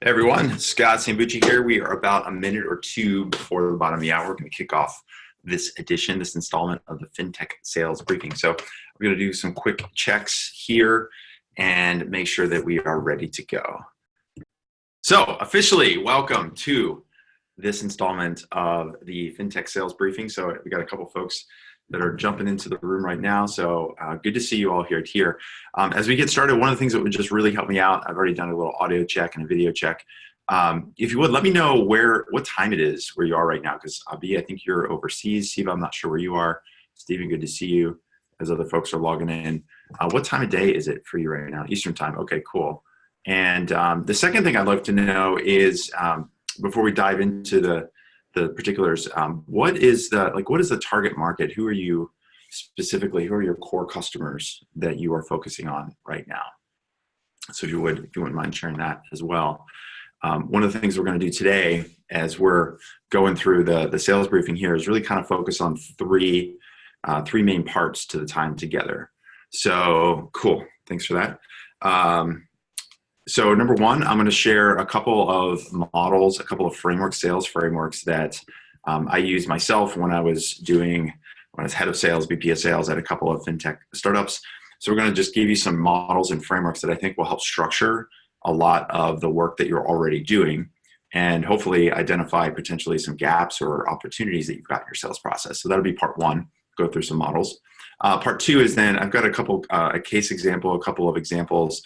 Hey everyone, Scott Sambucci here. We are about a minute or two before the bottom of the hour. We're going to kick off this installment of the FinTech sales briefing. So we're going to do some quick checks here and make sure that we are ready to go. So officially, welcome to this installment of the FinTech sales briefing. So we got a couple folks that are jumping into the room right now. So good to see you all here. As we get started, one of the things that would just really help me out, I've already done a little audio check and a video check. If you would, let me know what time it is where you are right now, because Abi, I think you're overseas. Steve, I'm not sure where you are. Steven, good to see you as other folks are logging in. What time of day is it for you right now? Eastern time. Okay, cool. And the second thing I'd like to know is, before we dive into the particulars, what is the target market? Who are you specifically? Who are your core customers that you are focusing on right now? So if you wouldn't mind sharing that as well. One of the things we're going to do today, as we're going through the sales briefing here, is really kind of focus on three main parts to the time together. So cool, thanks for that. So number one, I'm going to share a couple of models, a couple of sales frameworks that I used myself when I was head of sales, VP of sales at a couple of FinTech startups. So we're going to just give you some models and frameworks that I think will help structure a lot of the work that you're already doing and hopefully identify potentially some gaps or opportunities that you've got in your sales process. So that'll be part one, go through some models. Part two is then I've got a case example, a couple of examples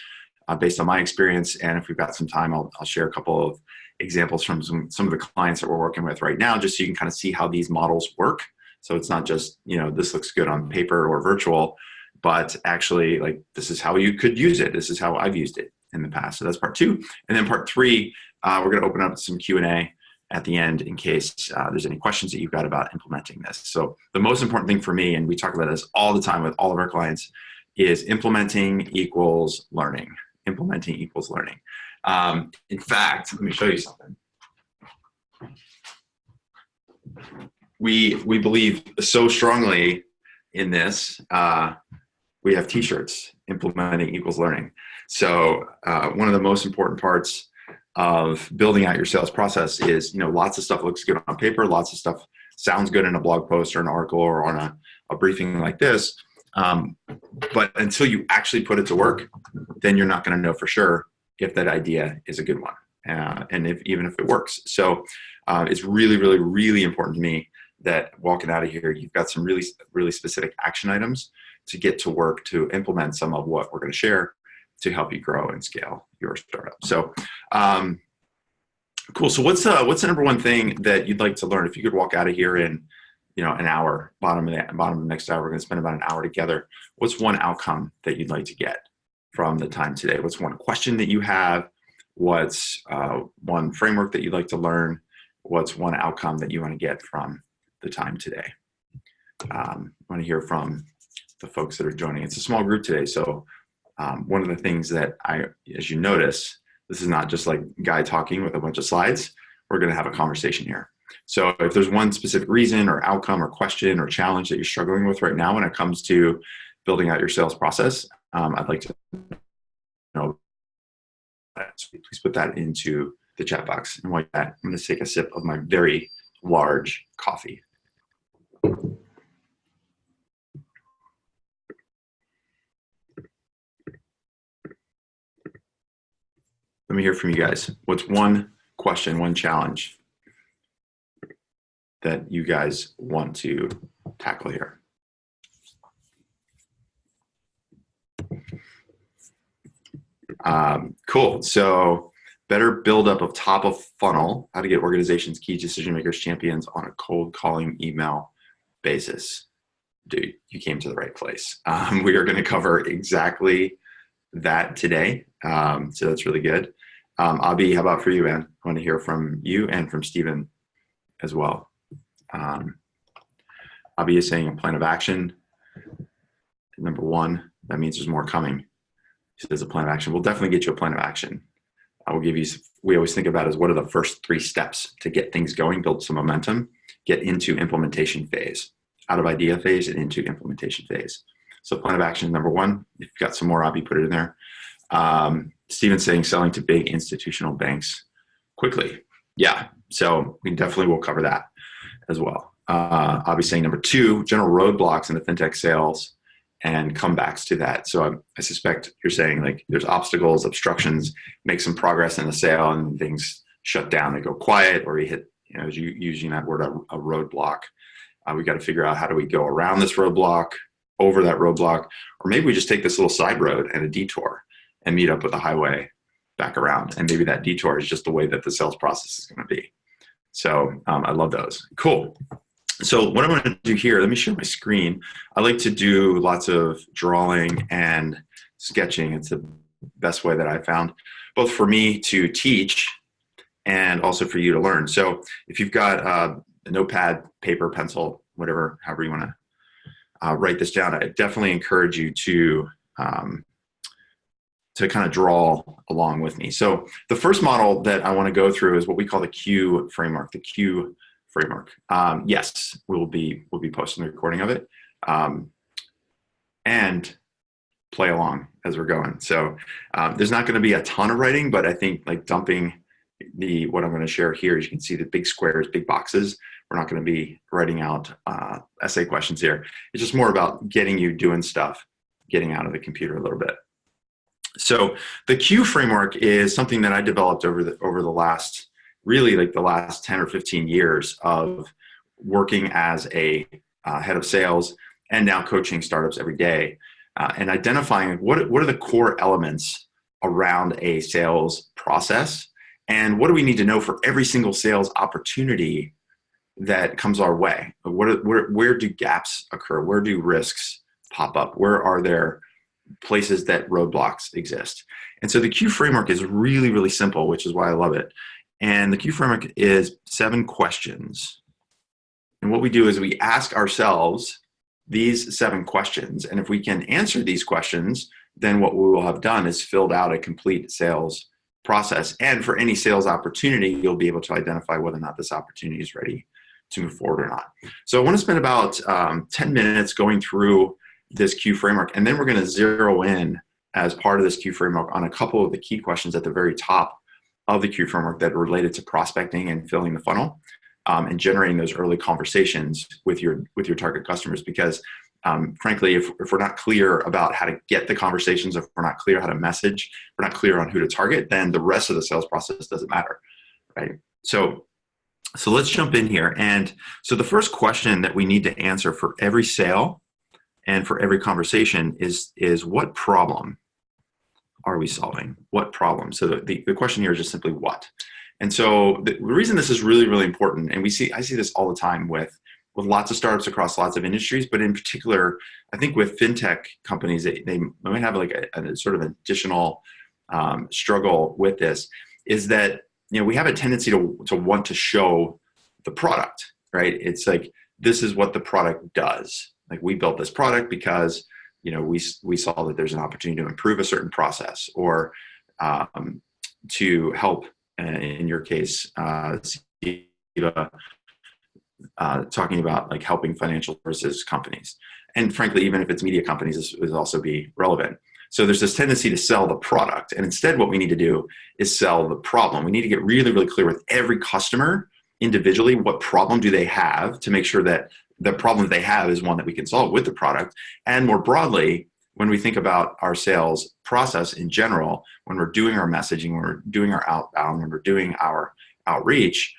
based on my experience, and if we've got some time, I'll share a couple of examples from some of the clients that we're working with right now, just so you can kind of see how these models work. So it's not just, this looks good on paper or virtual, but actually, like, this is how you could use it. This is how I've used it in the past. So that's part two. And then part three, we're going to open up some Q&A at the end in case there's any questions that you've got about implementing this. So the most important thing for me, and we talk about this all the time with all of our clients, is implementing equals learning. Implementing equals learning. In fact, let me show you something. We believe so strongly in this. We have T-shirts, implementing equals learning. So one of the most important parts of building out your sales process is, lots of stuff looks good on paper, lots of stuff sounds good in a blog post or an article or on a briefing like this. But until you actually put it to work, then you're not going to know for sure if that idea is a good one, and even if it works. So it's really, really, really important to me that walking out of here, you've got some really, really specific action items to get to work to implement some of what we're going to share to help you grow and scale your startup. So cool. So what's the number one thing that you'd like to learn? If you could walk out of here in an hour, bottom of the next hour, we're going to spend about an hour together. What's one outcome that you'd like to get from the time today? What's one question that you have? What's one framework that you'd like to learn? What's one outcome that you want to get from the time today? I want to hear from the folks that are joining. It's a small group today, so one of the things that as you notice, this is not just like a guy talking with a bunch of slides. We're going to have a conversation here. So if there's one specific reason or outcome or question or challenge that you're struggling with right now when it comes to building out your sales process, I'd like to know. So please put that into the chat box. And like that, I'm going to take a sip of my very large coffee. Let me hear from you guys. What's one question, one challenge that you guys want to tackle here? Cool. So better buildup of top of funnel, how to get organizations, key decision makers, champions on a cold calling email basis. Dude, you came to the right place. We are going to cover exactly that today. So that's really good. Abi, how about for you, man? I want to hear from you and from Steven as well. Abi is saying a plan of action. Number one, that means there's more coming. He says a plan of action. We'll definitely get you a plan of action. I will give you, we always think about is what are the first 3 steps to get things going, build some momentum, get into implementation phase, out of idea phase and into implementation phase. So plan of action, number one. If you've got some more, Abi, put it in there. Steven's saying selling to big institutional banks. quickly. Yeah, so we definitely will cover that as well. I'll be saying number two, general roadblocks in the fintech sales and comebacks to that. So I suspect you're saying like there's obstacles, obstructions, make some progress in the sale and things shut down, they go quiet, or you hit, as you using that word, a roadblock. We got to figure out how do we go around this roadblock, over that roadblock, or maybe we just take this little side road and a detour and meet up with the highway back around. And maybe that detour is just the way that the sales process is going to be. So I love those. Cool. So what I'm going to do here, let me share my screen. I like to do lots of drawing and sketching. It's the best way that I found, both for me to teach and also for you to learn. So if you've got a notepad, paper, pencil, whatever, however you want to write this down, I definitely encourage you to kind of draw along with me. So the first model that I want to go through is what we call the Q framework, the Q framework. Yes, we'll be posting the recording of it and play along as we're going. So there's not going to be a ton of writing, but I think like dumping what I'm going to share here, as you can see the big squares, big boxes. We're not going to be writing out essay questions here. It's just more about getting you doing stuff, getting out of the computer a little bit. So the Q framework is something that I developed over the last, really like the last 10 or 15 years of working as a head of sales and now coaching startups every day and identifying what are the core elements around a sales process and what do we need to know for every single sales opportunity that comes our way. Where do gaps occur? Where do risks pop up? Where are there places that roadblocks exist? And so the Q framework is really, really simple, which is why I love it. And the Q framework is 7 questions. And what we do is we ask ourselves these 7 questions. And if we can answer these questions, then what we will have done is filled out a complete sales process. And for any sales opportunity, you'll be able to identify whether or not this opportunity is ready to move forward or not. So I want to spend about 10 minutes going through this Q framework, and then we're going to zero in as part of this Q framework on a couple of the key questions at the very top of the Q framework that are related to prospecting and filling the funnel and generating those early conversations with your target customers. Because frankly, if we're not clear about how to get the conversations, if we're not clear how to message, if we're not clear on who to target, then the rest of the sales process doesn't matter, right? So let's jump in here. And so the first question that we need to answer for every sale and for every conversation is what problem are we solving? What problem? So the question here is just simply what. And so the reason this is really, really important, and I see this all the time with lots of startups across lots of industries, but in particular, I think with fintech companies, they might have like a sort of additional struggle with this, is that we have a tendency to want to show the product, right? It's like, this is what the product does. Like, we built this product because we saw that there's an opportunity to improve a certain process, or to help, in your case, talking about like helping financial services companies. And frankly, even if it's media companies, this would also be relevant. So there's this tendency to sell the product. And instead, what we need to do is sell the problem. We need to get really, really clear with every customer individually, what problem do they have, to make sure that the problem they have is one that we can solve with the product. And more broadly, when we think about our sales process in general, when we're doing our messaging, when we're doing our outbound, when we're doing our outreach,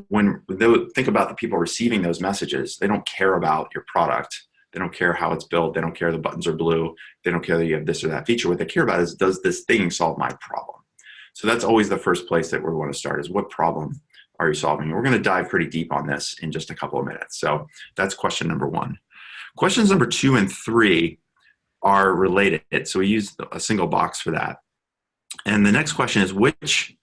when they think about the people receiving those messages, they don't care about your product. They don't care how it's built. They don't care the buttons are blue. They don't care that you have this or that feature. What they care about is, does this thing solve my problem? So that's always the first place that we want to start, is what problem are you solving? And we're going to dive pretty deep on this in just a couple of minutes. So that's question number 1. Questions number 2 and 3 are related. So we use a single box for that. And the next question is which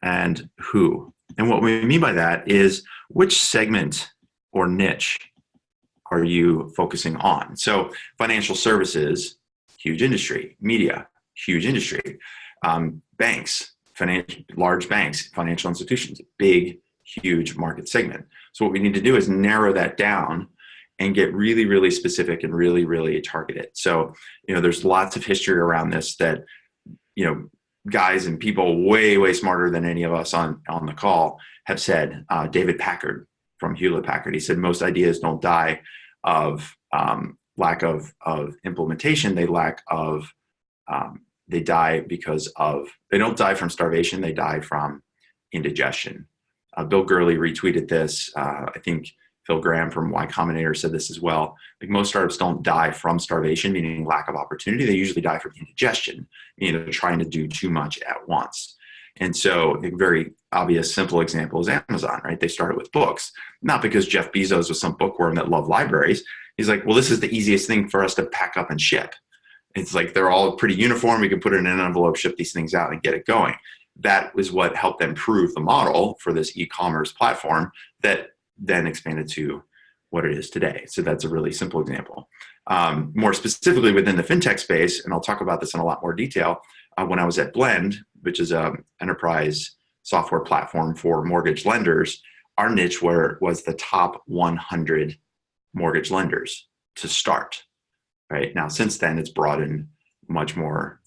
and who. And what we mean by that is, which segment or niche are you focusing on? So financial services, huge industry. Media, huge industry. Banks, large banks, financial institutions, big, huge market segment. So what we need to do is narrow that down and get really, really specific and really, really targeted. So, there's lots of history around this that, guys and people way, way smarter than any of us on the call have said. David Packard from Hewlett Packard, he said most ideas don't die of lack of implementation. They die because of, they don't die from starvation, they die from indigestion. Bill Gurley retweeted this. I think Phil Graham from Y Combinator said this as well. Like, most startups don't die from starvation, meaning lack of opportunity. They usually die from indigestion, meaning they're trying to do too much at once. And so a very obvious, simple example is Amazon, right? They started with books, not because Jeff Bezos was some bookworm that loved libraries. He's like, well, this is the easiest thing for us to pack up and ship. It's like, they're all pretty uniform. We can put it in an envelope, ship these things out, and get it going. That was what helped them prove the model for this e-commerce platform that then expanded to what it is today. So that's a really simple example. More specifically within the fintech space, and I'll talk about this in a lot more detail, when I was at Blend, which is an enterprise software platform for mortgage lenders, our niche was the top 100 mortgage lenders to start. Right now, since then, it's broadened much more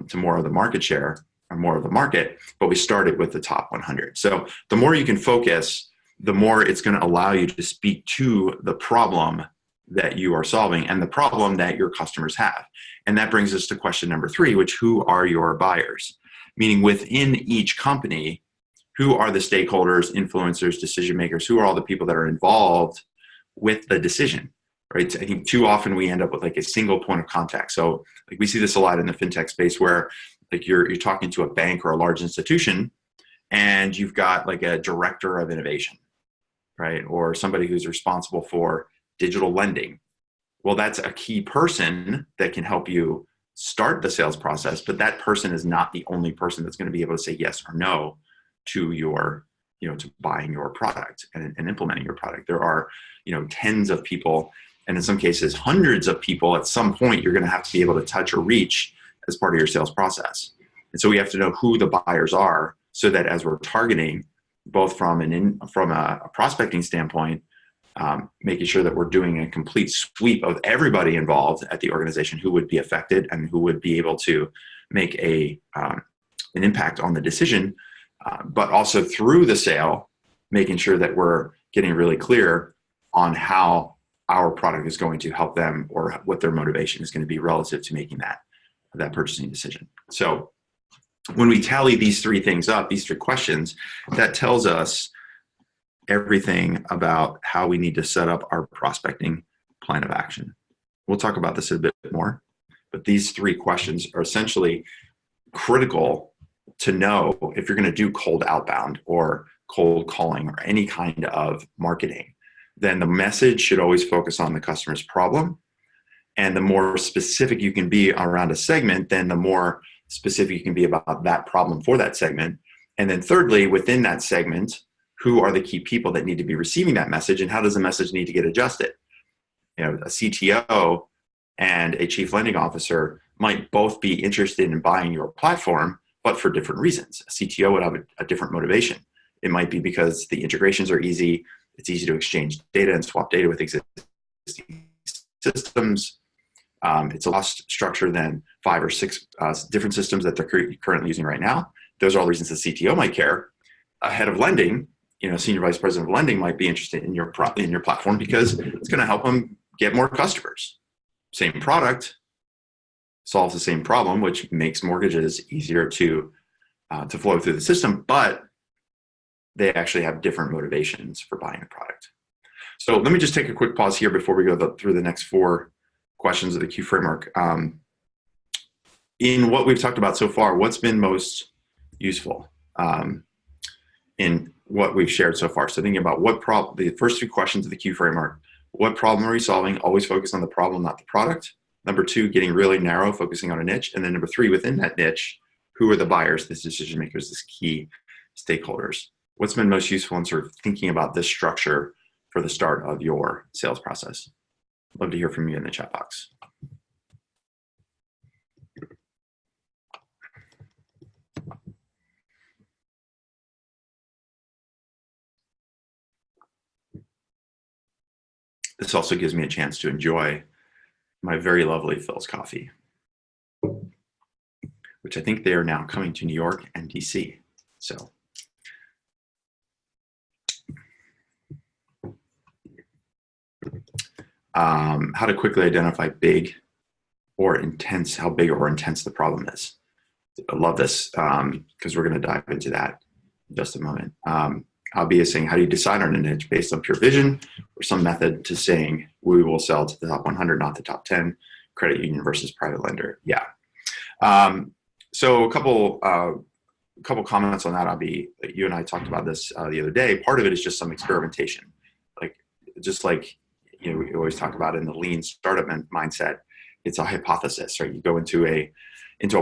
to more of the market share or more of the market, but we started with the top 100. So the more you can focus, the more it's going to allow you to speak to the problem that you are solving and the problem that your customers have. And that brings us to question number 3, which, who are your buyers? Meaning, within each company, who are the stakeholders, influencers, decision makers? Who are all the people that are involved with the decision? Right? I think too often we end up with like a single point of contact. So like, we see this a lot in the fintech space where like you're talking to a bank or a large institution, and you've got like a director of innovation, right? Or somebody who's responsible for digital lending. Well, that's a key person that can help you start the sales process, but that person is not the only person that's going to be able to say yes or no to your, to buying your product and implementing your product. There are, tens of people, and in some cases, hundreds of people at some point you're going to have to be able to touch or reach as part of your sales process. And so we have to know who the buyers are, so that as we're targeting, both from a prospecting standpoint, making sure that we're doing a complete sweep of everybody involved at the organization who would be affected and who would be able to make an impact on the decision, but also through the sale, making sure that we're getting really clear on how our product is going to help them, or what their motivation is going to be relative to making that purchasing decision. So when we tally these 3 things up, these 3 questions, that tells us everything about how we need to set up our prospecting plan of action. We'll talk about this a bit more, but these 3 questions are essentially critical to know if you're going to do cold outbound or cold calling or any kind of marketing. Then the message should always focus on the customer's problem. And the more specific you can be around a segment, then the more specific you can be about that problem for that segment. And then thirdly, within that segment, who are the key people that need to be receiving that message, and how does the message need to get adjusted? A CTO and a chief lending officer might both be interested in buying your platform, but for different reasons. A CTO would have a different motivation. It might be because the integrations are easy. It's easy to exchange data and swap data with existing systems. It's a cost structure than 5 or 6 different systems that they're currently using right now. Those are all the reasons the CTO might care. A head of lending, senior vice president of lending, might be interested in your platform because it's going to help them get more customers. Same product solves the same problem, which makes mortgages easier to flow through the system, but they actually have different motivations for buying the product. So let me just take a quick pause here before we go through the next 4 questions of the Q framework. In what we've talked about so far, what's been most useful in what we've shared so far? So thinking about the first 3 questions of the Q framework: what problem are we solving? Always focus on the problem, not the product. Number 2, getting really narrow, focusing on a niche. And then number 3, within that niche, who are the buyers, the decision makers, the key stakeholders? What's been most useful in sort of thinking about this structure for the start of your sales process? I'd love to hear from you in the chat box. This also gives me a chance to enjoy my very lovely Phil's coffee. which I think they are now coming to New York and DC. So how to quickly identify big or intense, how big or intense the problem is. I love this because we're going to dive into that in just a moment. Albie is saying, how do you decide on a niche based on pure vision or some method to saying we will sell to the top 100, not the top 10, credit union versus private lender? Yeah. So a couple comments on that, Albie. You and I talked about this the other day. Part of it is just some experimentation. Just like we always talk about in the lean startup mindset, it's a hypothesis, right? You go into a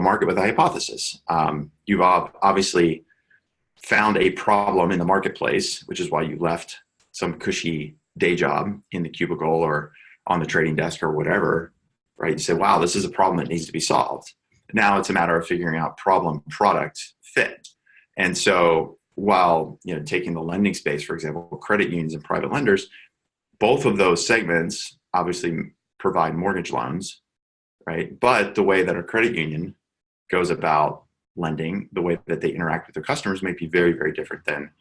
market with a hypothesis. You've obviously found a problem in the marketplace, which is why you left some cushy day job in the cubicle or on the trading desk or whatever, right? You say, wow, this is a problem that needs to be solved. Now it's a matter of figuring out problem, product, fit. And so while, taking the lending space, for example, credit unions and private lenders, both of those segments obviously provide mortgage loans, right? But the way that a credit union goes about lending, the way that they interact with their customers may be very, very different than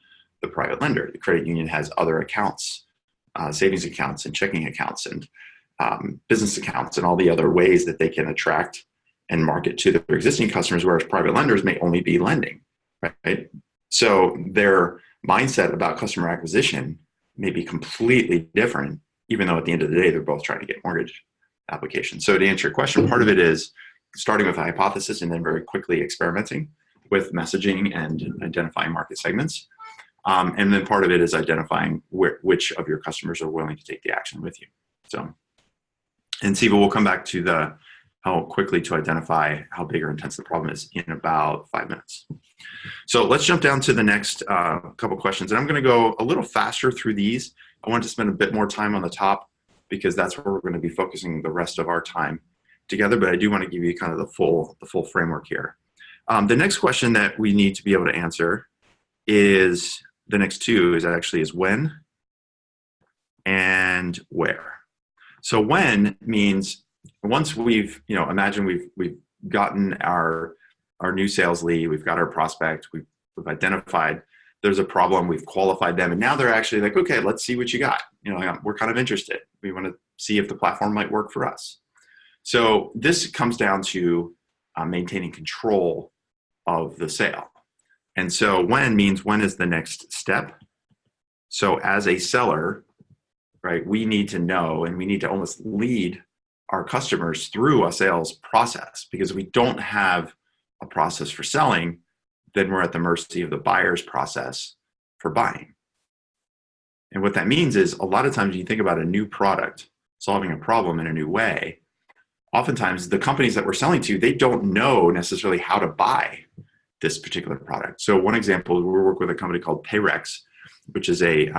the private lender. The credit union has other accounts, savings accounts and checking accounts and business accounts and all the other ways that they can attract and market to their existing customers, whereas private lenders may only be lending, right? So their mindset about customer acquisition may be completely different, even though at the end of the day, they're both trying to get mortgage applications. So to answer your question, part of it is starting with a hypothesis and then very quickly experimenting with messaging and identifying market segments. And then part of it is identifying which of your customers are willing to take the action with you. So, and Siva, we'll come back to how quickly to identify how big or intense the problem is in about 5 minutes. So let's jump down to the next couple questions. And I'm going to go a little faster through these. I want to spend a bit more time on the top because that's where we're going to be focusing the rest of our time together. But I do want to give you kind of the full framework here. The next question that we need to be able to answer is the next two is when and where. So when means once we've, imagine we've gotten our new sales lead, we've got our prospect, we've identified there's a problem, we've qualified them, and now they're actually like, okay, let's see what you got. We're kind of interested. We want to see if the platform might work for us. So this comes down to maintaining control of the sale. And so when means when is the next step? So as a seller, right, we need to know and we need to almost lead our customers through a sales process, because if we don't have a process for selling, then we're at the mercy of the buyer's process for buying. And what that means is a lot of times you think about a new product solving a problem in a new way. Oftentimes the companies that we're selling to, they don't know necessarily how to buy this particular product. So one example, we work with a company called Payrex, which is a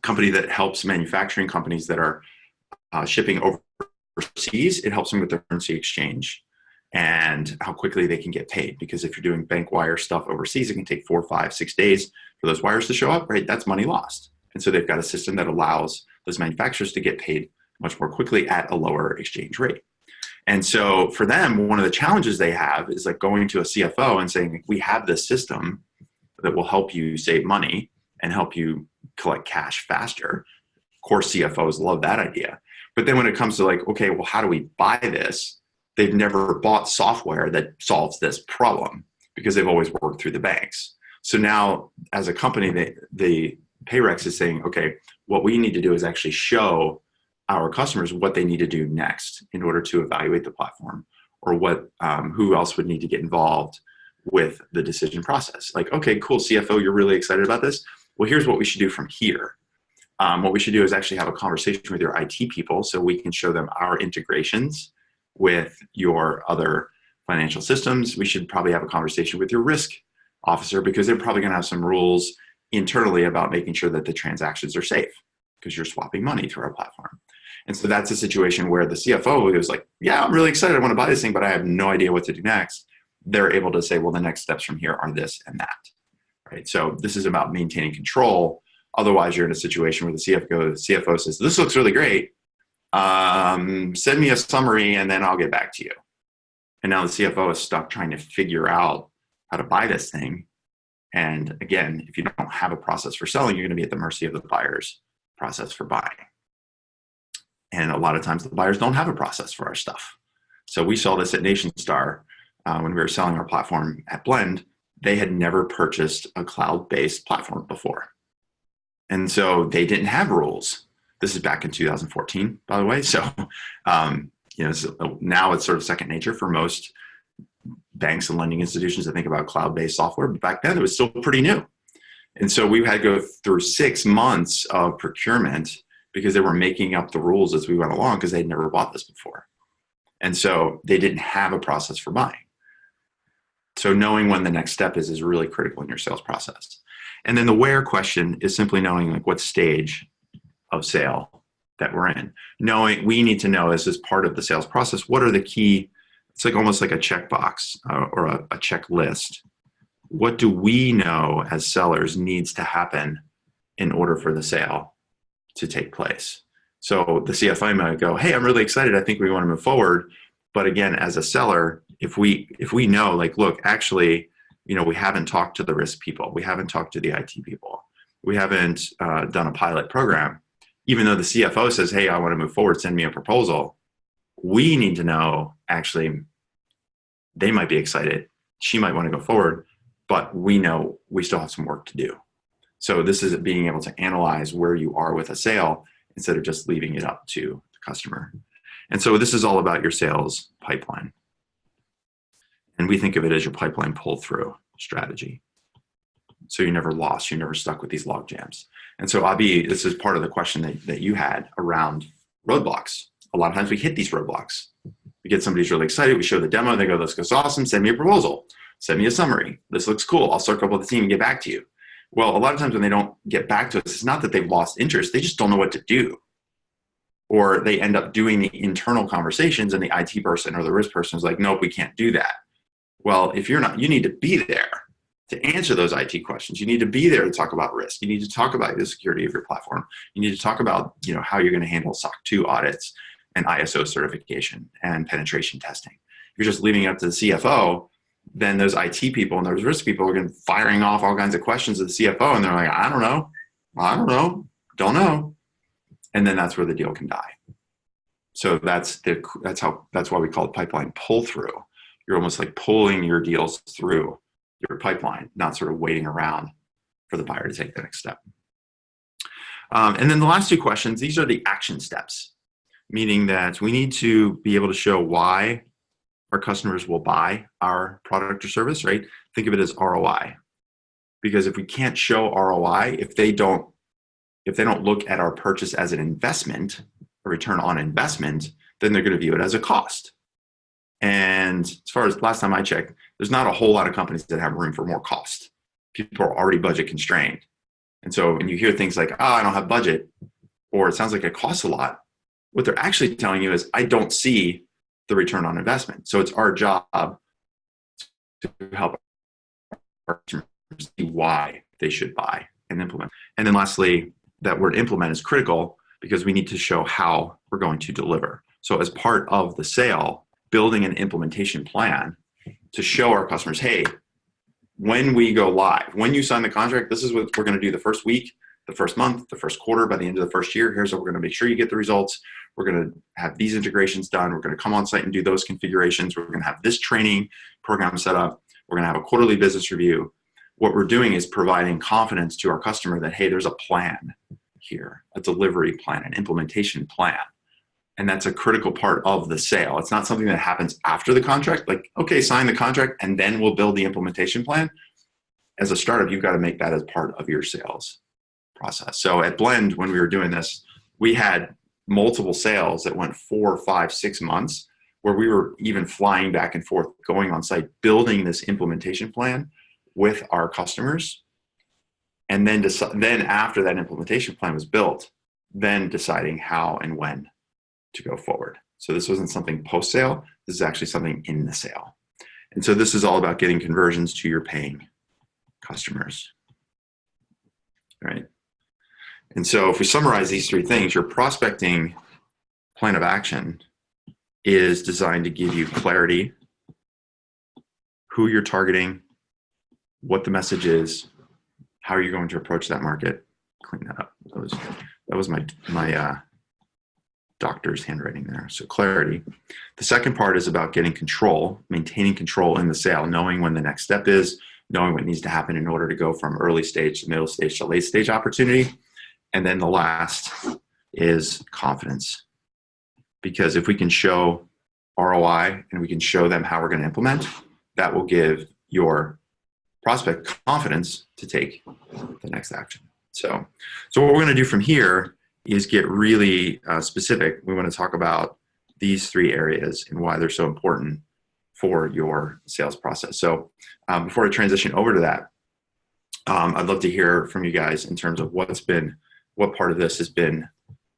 company that helps manufacturing companies that are shipping overseas. It helps them with their currency exchange and how quickly they can get paid. Because if you're doing bank wire stuff overseas, it can take 4, 5, 6 days for those wires to show up, right? That's money lost. And so they've got a system that allows those manufacturers to get paid much more quickly at a lower exchange rate. And so for them, one of the challenges they have is like going to a CFO and saying, we have this system that will help you save money and help you collect cash faster. Of course, CFOs love that idea. But then when it comes to like, okay, well, how do we buy this? They've never bought software that solves this problem because they've always worked through the banks. So now as a company, the Payrex is saying, okay, what we need to do is actually show our customers what they need to do next in order to evaluate the platform, or who else would need to get involved with the decision process. Like, okay, cool, CFO, you're really excited about this. Well, here's what we should do from here. What we should do is actually have a conversation with your IT people so we can show them our integrations with your other financial systems. We should probably have a conversation with your risk officer because they're probably going to have some rules internally about making sure that the transactions are safe because you're swapping money through our platform. And so that's a situation where the CFO is like, yeah, I'm really excited. I want to buy this thing, but I have no idea what to do next. They're able to say, well, the next steps from here are this and that, right? So this is about maintaining control. Otherwise, you're in a situation where the CFO says, this looks really great. Send me a summary and then I'll get back to you. And now the CFO is stuck trying to figure out how to buy this thing. And again, if you don't have a process for selling, you're going to be at the mercy of the buyer's process for buying. And a lot of times the buyers don't have a process for our stuff. So we saw this at NationStar when we were selling our platform at Blend. They had never purchased a cloud-based platform before. And so they didn't have rules. This is back in 2014, by the way. So, so now it's sort of second nature for most banks and lending institutions to think about cloud-based software. But back then it was still pretty new. And so we had to go through 6 months of procurement because they were making up the rules as we went along because they'd never bought this before. And so they didn't have a process for buying. So knowing when the next step is really critical in your sales process. And then the where question is simply knowing like what stage of sale that we're in. Knowing we need to know as part of the sales process, what are the key, it's like almost like a checkbox or a checklist. What do we know as sellers needs to happen in order for the sale to take place? So the CFO might go, hey, I'm really excited. I think we want to move forward. But again, as a seller, if we know, like, look, actually, we haven't talked to the risk people. We haven't talked to the IT people. We haven't done a pilot program. Even though the CFO says, hey, I want to move forward, send me a proposal. We need to know, actually, they might be excited. She might want to go forward, but we know we still have some work to do. So this is being able to analyze where you are with a sale instead of just leaving it up to the customer. And so this is all about your sales pipeline. And we think of it as your pipeline pull-through strategy. So you're never lost, you're never stuck with these log jams. And so Abi, this is part of the question that you had around roadblocks. A lot of times we hit these roadblocks. We get somebody who's really excited, we show the demo, they go, this goes awesome, send me a proposal, send me a summary. This looks cool, I'll circle up with the team and get back to you. Well, a lot of times when they don't get back to us, it's not that they've lost interest, they just don't know what to do. Or they end up doing the internal conversations and the IT person or the risk person is like, nope, we can't do that. Well, if you're not, you need to be there to answer those IT questions. You need to be there to talk about risk. You need to talk about the security of your platform. You need to talk about, how you're going to handle SOC 2 audits and ISO certification and penetration testing. If you're just leaving it up to the CFO, then those IT people and those risk people are going to be firing off all kinds of questions at the CFO, and they're like, I don't know. And then that's where the deal can die. So that's why we call it pipeline pull through. You're almost like pulling your deals through your pipeline, not sort of waiting around for the buyer to take the next step. And then the last 2 questions, these are the action steps, meaning that we need to be able to show why our customers will buy our product or service, right? Think of it as ROI. Because if we can't show ROI, if they don't look at our purchase as an investment, a return on investment, then they're going to view it as a cost. And as far as last time I checked, there's not a whole lot of companies that have room for more cost. People are already budget constrained. And so when you hear things like, oh, I don't have budget, or it sounds like it costs a lot, what they're actually telling you is, I don't see the return on investment. So it's our job to help our customers see why they should buy and implement. And then lastly, that word implement is critical because we need to show how we're going to deliver. So as part of the sale, building an implementation plan to show our customers, hey, when we go live, when you sign the contract, this is what we're going to do the first week, the first month, the first quarter, by the end of the first year. Here's what we're going to make sure you get the results. We're going to have these integrations done. We're going to come on site and do those configurations. We're going to have this training program set up. We're going to have a quarterly business review. What we're doing is providing confidence to our customer that, hey, there's a plan here, a delivery plan, an implementation plan. And that's a critical part of the sale. It's not something that happens after the contract, like, okay, sign the contract and then we'll build the implementation plan. As a startup, you've got to make that as part of your sales process. So at Blend, when we were doing this, we had multiple sales that went 4, 5, 6 months where we were even flying back and forth, going on site, building this implementation plan with our customers. And then after that implementation plan was built, then deciding how and when to go forward. So this wasn't something post-sale, this is actually something in the sale. And so this is all about getting conversions to your paying customers, right? And so if we summarize these 3 things, your prospecting plan of action is designed to give you clarity who you're targeting, what the message is, how are you going to approach that market. Clean that up. That was my doctor's handwriting there. So clarity. The second part is about getting control, maintaining control in the sale, knowing when the next step is, knowing what needs to happen in order to go from early stage to middle stage to late stage opportunity. And then the last is confidence. Because if we can show ROI and we can show them how we're going to implement, that will give your prospect confidence to take the next action. So what we're going to do from here is get really specific. We want to talk about these three areas and why they're so important for your sales process. So before I transition over to that, I'd love to hear from you guys in terms of what part of this has been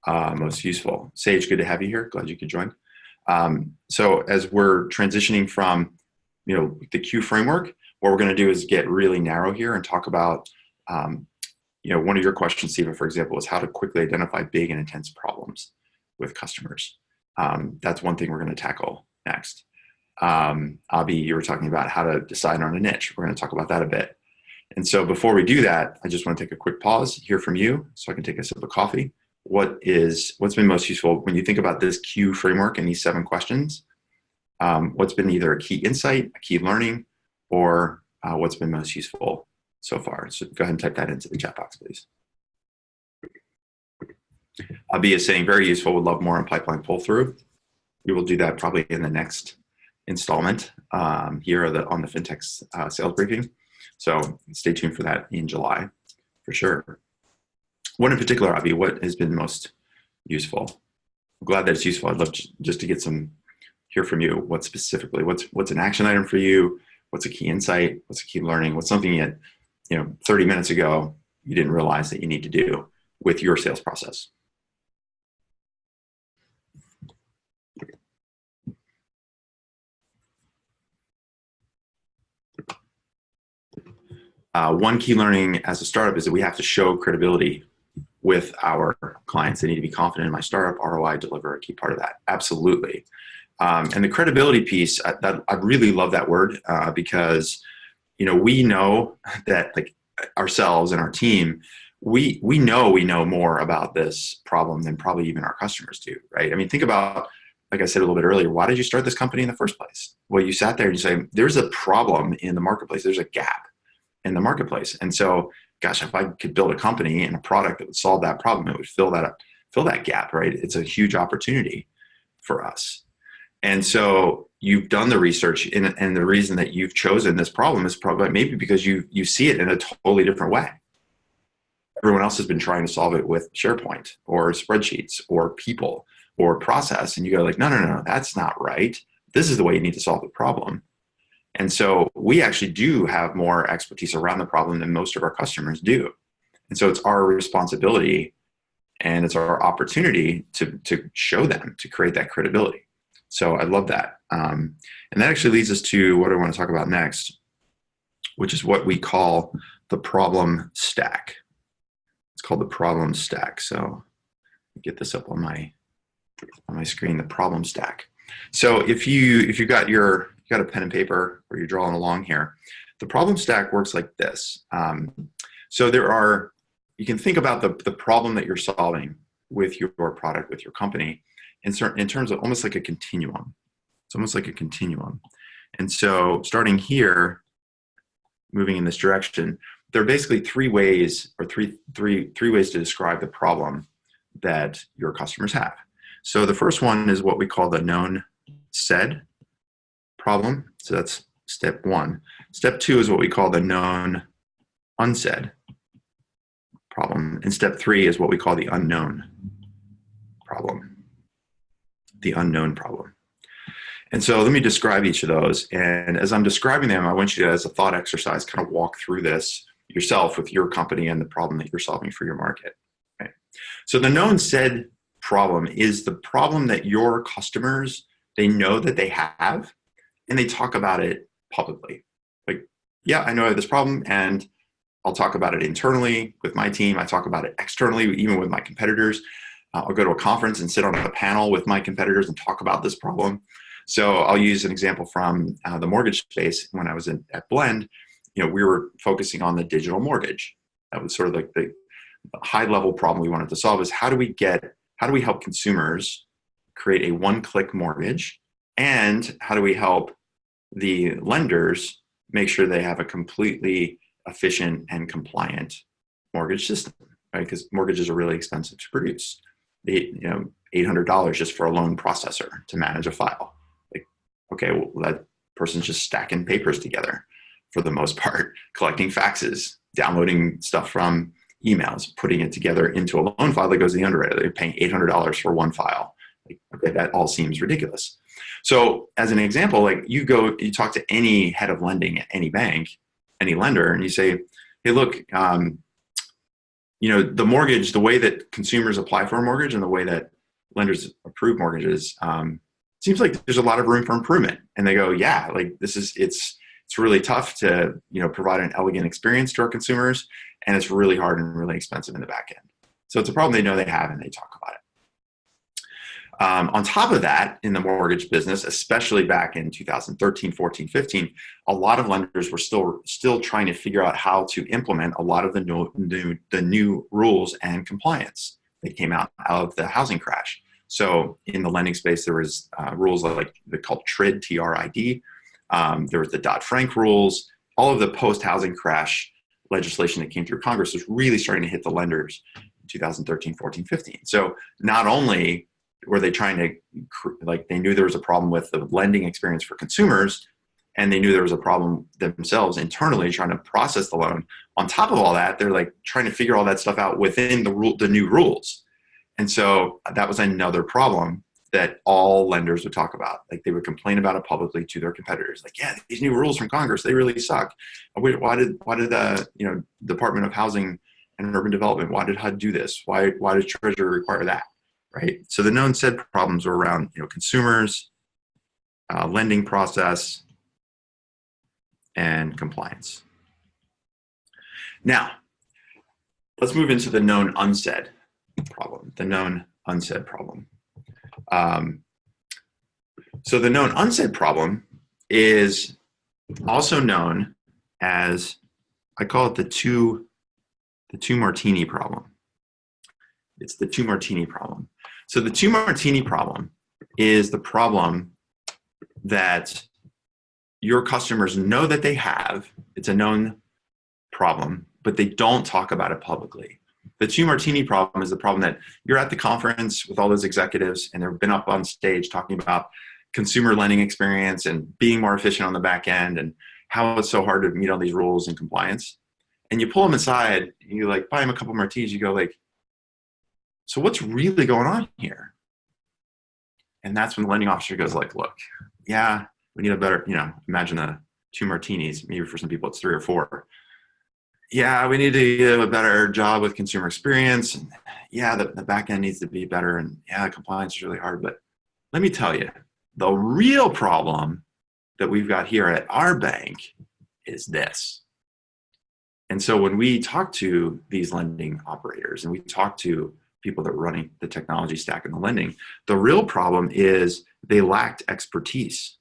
most useful. Sage, good to have you here. Glad you could join. So as we're transitioning from the Q framework, what we're going to do is get really narrow here and talk about one of your questions, Stephen, for example, is how to quickly identify big and intense problems with customers. That's one thing we're going to tackle next. Abhi, you were talking about how to decide on a niche. We're going to talk about that a bit. And so before we do that, I just want to take a quick pause, hear from you so I can take a sip of coffee. What's been most useful when you think about this Q framework and these 7 questions? What's been either a key insight, a key learning, or what's been most useful so far? So go ahead and type that into the chat box, please. Abhi is saying very useful, would love more on pipeline pull through. We will do that probably in the next installment here on the FinTech sales briefing. So stay tuned for that in July for sure. What in particular, Abhi, what has been most useful? I'm glad that it's useful. I'd love just to hear from you. What specifically, what's an action item for you? What's a key insight? What's a key learning? What's something that 30 minutes ago you didn't realize that you need to do with your sales process? One key learning as a startup is that we have to show credibility with our clients. They need to be confident in my startup. ROI deliver a key part of that. Absolutely. And the credibility piece, I really love that word because we know that ourselves and our team, we know more about this problem than probably even our customers do, right? I mean, think about, like I said a little bit earlier, why did you start this company in the first place? Well, you sat there and you say, there's a problem in the marketplace. There's a gap in the marketplace. And so, gosh, if I could build a company and a product that would solve that problem, it would fill that gap, right? It's a huge opportunity for us. And so you've done the research, and the reason that you've chosen this problem is probably maybe because you see it in a totally different way. Everyone else has been trying to solve it with SharePoint or spreadsheets or people or process, and you go no, that's not right. This is the way you need to solve the problem. And so we actually do have more expertise around the problem than most of our customers do. And so it's our responsibility and it's our opportunity to show them, to create that credibility. So I love that. And that actually leads us to what I want to talk about next, which is what we call the problem stack. It's called the problem stack. So get this up on my screen, the problem stack. So if you got a pen and paper or you're drawing along here, the problem stack works like this. So you can think about the problem that you're solving with your product, with your company, in terms of almost like a continuum. It's almost like a continuum. And so starting here, moving in this direction, there are basically three ways to describe the problem that your customers have. So the first one is what we call the known said problem. So that's step 1. Step 2 is what we call the known unsaid problem. And step 3 is what we call the unknown problem. The unknown problem. And so let me describe each of those. And as I'm describing them, I want you to, as a thought exercise, kind of walk through this yourself with your company and the problem that you're solving for your market. Okay. So the known said problem is the problem that your customers, they know that they have, and they talk about it publicly. Like, yeah, I know I have this problem, and I'll talk about it internally with my team. I talk about it externally, even with my competitors. I'll go to a conference and sit on a panel with my competitors and talk about this problem. So I'll use an example from the mortgage space. When I was at Blend, we were focusing on the digital mortgage. That was sort of like the high level problem we wanted to solve, is how do we help consumers create a one-click mortgage, and how do we help the lenders make sure they have a completely efficient and compliant mortgage system, right? Because mortgages are really expensive to produce. $800 just for a loan processor to manage a file. Like, okay, well, that person's just stacking papers together for the most part, collecting faxes, downloading stuff from emails, putting it together into a loan file that goes to the underwriter. They're paying $800 for one file. Like, okay, that all seems ridiculous. So as an example, like you talk to any head of lending at any bank, any lender, and you say, hey, look, the mortgage, the way that consumers apply for a mortgage and the way that lenders approve mortgages, seems like there's a lot of room for improvement. And they go, yeah, like it's really tough to, provide an elegant experience to our consumers, and it's really hard and really expensive in the back end. So it's a problem they know they have, and they talk about it. On top of that, in the mortgage business, especially back in 2013, 14, 15, a lot of lenders were still trying to figure out how to implement a lot of the new rules and compliance that came out of the housing crash. So in the lending space, there was rules like they're called TRID, T-R-I-D. There was the Dodd-Frank rules. All of the post-housing crash legislation that came through Congress was really starting to hit the lenders in 2013, 14, 15. So not only were they trying to, they knew there was a problem with the lending experience for consumers, and they knew there was a problem themselves internally trying to process the loan. On top of all that, they're like trying to figure all that stuff out within the new rules. And so that was another problem that all lenders would talk about. Like, they would complain about it publicly to their competitors. Like, yeah, these new rules from Congress, they really suck. Why did the Department of Housing and Urban Development, why did HUD do this? Why did Treasury require that? Right. So the known said problems are around, consumers, lending process, and compliance. Now, let's move into the known unsaid problem. The known unsaid problem. So the known unsaid problem is also known as, I call it the two martini problem. It's the two martini problem. So the two martini problem is the problem that your customers know that they have. It's a known problem, but they don't talk about it publicly. The two martini problem is the problem that you're at the conference with all those executives, and they've been up on stage talking about consumer lending experience and being more efficient on the back end and how it's so hard to meet all these rules and compliance. And you pull them aside, and you buy them a couple martinis, you go so what's really going on here? And that's when the lending officer goes look, yeah, we need a better, imagine the two martinis, maybe for some people it's 3 or 4. Yeah, we need to do a better job with consumer experience. And yeah, the back end needs to be better. And yeah, compliance is really hard. But let me tell you, the real problem that we've got here at our bank is this. And so when we talk to these lending operators and we talk to people that are running the technology stack in the lending, the real problem is they lacked expertise.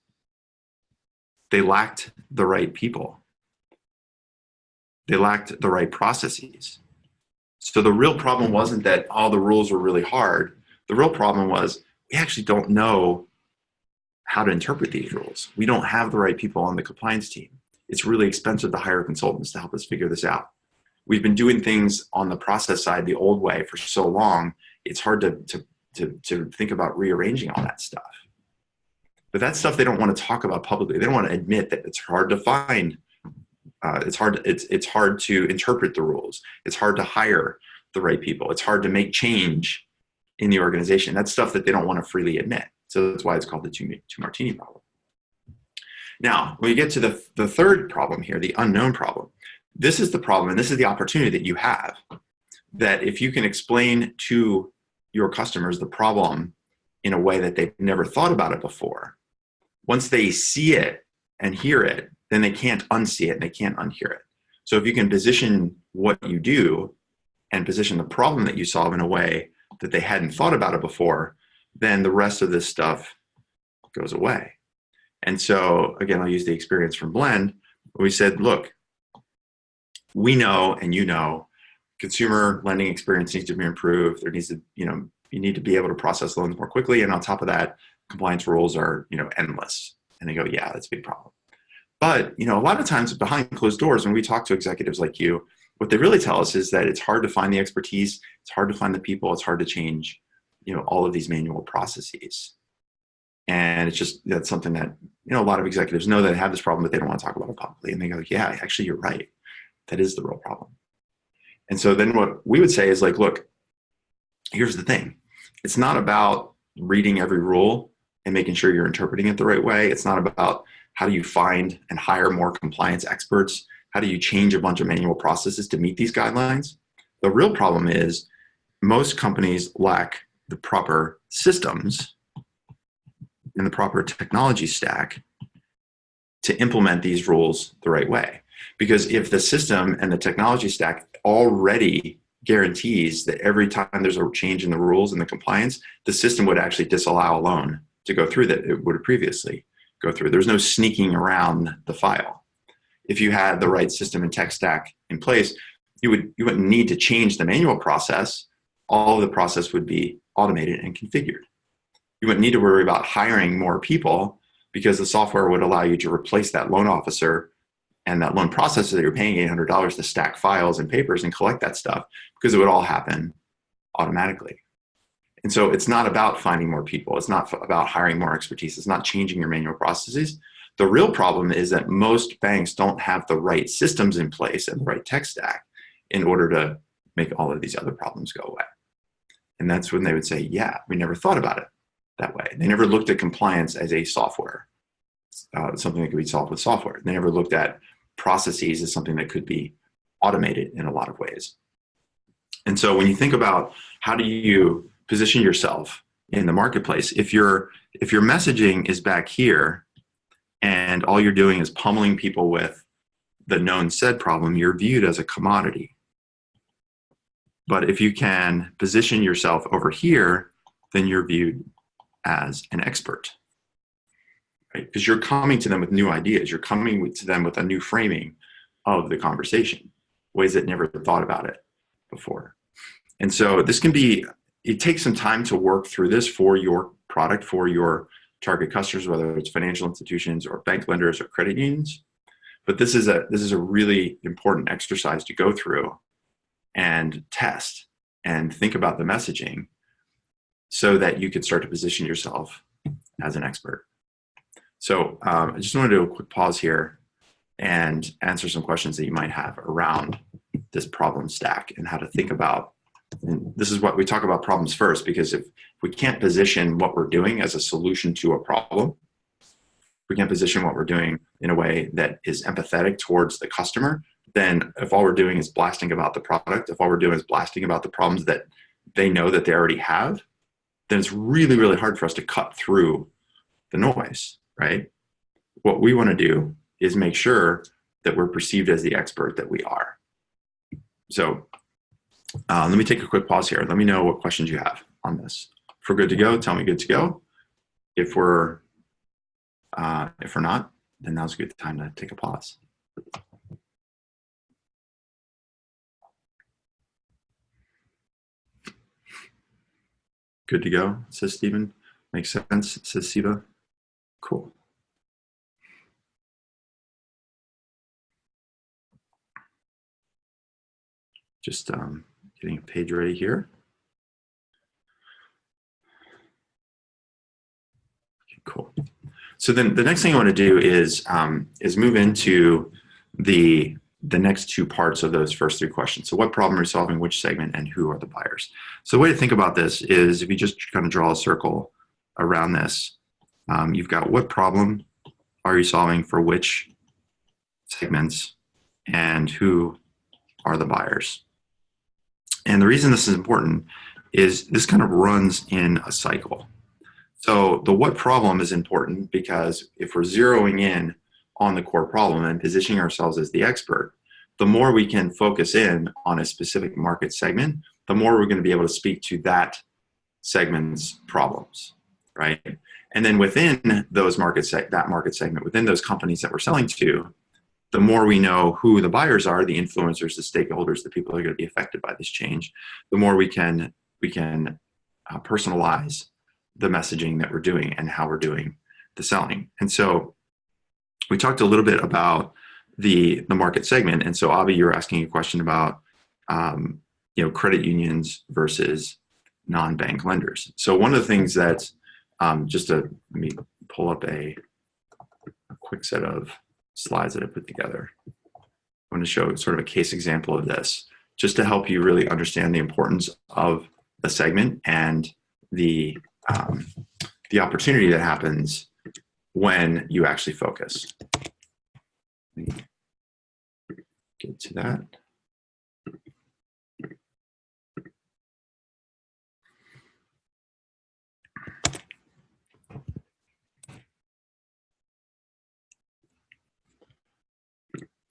They lacked the right people. They lacked the right processes. So the real problem wasn't that all the rules were really hard. The real problem was we actually don't know how to interpret these rules. We don't have the right people on the compliance team. It's really expensive to hire consultants to help us figure this out. We've been doing things on the process side the old way for so long, it's hard to think about rearranging all that stuff. But that's stuff they don't want to talk about publicly. They don't want to admit that it's hard to find. It's hard to interpret the rules. It's hard to hire the right people. It's hard to make change in the organization. That's stuff that they don't want to freely admit. So that's why it's called the two martini problem. Now, when we get to the third problem here, the unknown problem, this is the problem, and this is the opportunity that you have, that if you can explain to your customers the problem in a way that they've never thought about it before, once they see it and hear it, then they can't unsee it and they can't unhear it. So if you can position what you do and position the problem that you solve in a way that they hadn't thought about it before, then the rest of this stuff goes away. And so again, I'll use the experience from Blend. We said, look, we know, and you know, consumer lending experience needs to be improved. There needs to, you need to be able to process loans more quickly. And on top of that, compliance rules are, endless. And they go, yeah, that's a big problem. But, a lot of times behind closed doors, when we talk to executives like you, what they really tell us is that it's hard to find the expertise. It's hard to find the people. It's hard to change, all of these manual processes. And it's just, that's something that, a lot of executives know that have this problem, but they don't want to talk about it publicly. And they go, yeah, actually, you're right. That is the real problem. And so then what we would say is like, look, here's the thing. It's not about reading every rule and making sure you're interpreting it the right way. It's not about how do you find and hire more compliance experts? How do you change a bunch of manual processes to meet these guidelines? The real problem is most companies lack the proper systems and the proper technology stack to implement these rules the right way. Because if the system and the technology stack already guarantees that every time there's a change in the rules and the compliance, the system would actually disallow a loan to go through that it would have previously go through. There's no sneaking around the file. If you had the right system and tech stack in place, you wouldn't need to change the manual process. All of the process would be automated and configured. You wouldn't need to worry about hiring more people because the software would allow you to replace that loan officer and that loan processor that you're paying $800 to stack files and papers and collect that stuff, because it would all happen automatically. And so it's not about finding more people. It's not about hiring more expertise. It's not changing your manual processes. The real problem is that most banks don't have the right systems in place and the right tech stack in order to make all of these other problems go away. And that's when they would say, yeah, we never thought about it that way. They never looked at compliance as a software, something that could be solved with software. They never looked at processes as something that could be automated in a lot of ways. And so when you think about how do you position yourself in the marketplace, if your messaging is back here and all you're doing is pummeling people with the known said problem, you're viewed as a commodity. But if you can position yourself over here, then you're viewed as an expert, right? Because you're coming to them with new ideas. You're coming to them with a new framing of the conversation, ways that never thought about it before. And so this can be, it takes some time to work through this for your product, for your target customers, whether it's financial institutions or bank lenders or credit unions. But this is a really important exercise to go through and test and think about the messaging so that you can start to position yourself as an expert. So I just want to do a quick pause here and answer some questions that you might have around this problem stack and how to think about. And this is what we talk about problems first, because if we can't position what we're doing as a solution to a problem, we can't position what we're doing in a way that is empathetic towards the customer, then if all we're doing is blasting about the product, if all we're doing is blasting about the problems that they know that they already have, then it's really, really hard for us to cut through the noise, right? What we want to do is make sure that we're perceived as the expert that we are. So let me take a quick pause here. Let me know what questions you have on this. If we're good to go, tell me good to go. If we're not, then now's a good time to take a pause. Good to go, says Stephen. Makes sense, says Siva. Cool. Just getting a page ready here. Okay, cool. So then the next thing I want to do is move into the next two parts of those first three questions. So what problem are you solving, which segment, and who are the buyers? So the way to think about this is if you just kind of draw a circle around this, you've got what problem are you solving for which segments and who are the buyers. And the reason this is important is this kind of runs in a cycle. So the what problem is important because if we're zeroing in on the core problem and positioning ourselves as the expert, the more we can focus in on a specific market segment, the more we're going to be able to speak to that segment's problems, right? And then within those that market segment, within those companies that we're selling to, the more we know who the buyers are, the influencers, the stakeholders, the people who are going to be affected by this change, the more we can personalize the messaging that we're doing and how we're doing the selling. And so we talked a little bit about the market segment. And so Avi, you're asking a question about credit unions versus non-bank lenders. So one of the things that let me pull up a quick set of slides that I put together. I want to show sort of a case example of this, just to help you really understand the importance of the segment and the opportunity that happens when you actually focus. Let me get to that.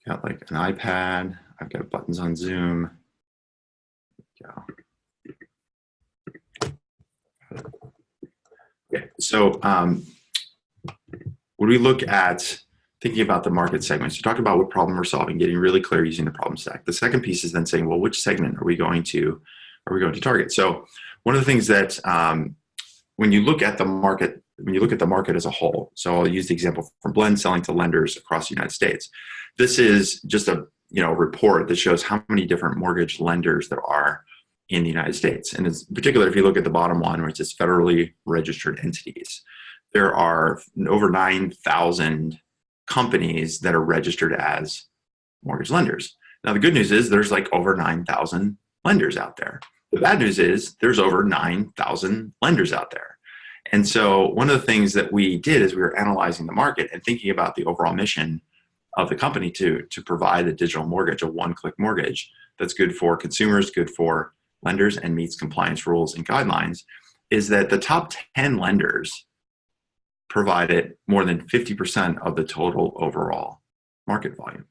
Got like an iPad. I've got buttons on Zoom. Okay, so when we look at thinking about the market segments, you talk about what problem we're solving, getting really clear using the problem stack. The second piece is then saying, well, which segment are we going to target? So one of the things that when you look at the market as a whole, so I'll use the example from Blend selling to lenders across the United States. This is just a report that shows how many different mortgage lenders there are in the United States. And in particular, if you look at the bottom one, which is federally registered entities, there are over 9,000 companies that are registered as mortgage lenders. Now, the good news is there's like over 9,000 lenders out there. The bad news is there's over 9,000 lenders out there. And so one of the things that we did is we were analyzing the market and thinking about the overall mission of the company to provide a digital mortgage, a one-click mortgage that's good for consumers, good for lenders, and meets compliance rules and guidelines, is that the top 10 lenders provided more than 50% of the total overall market volume.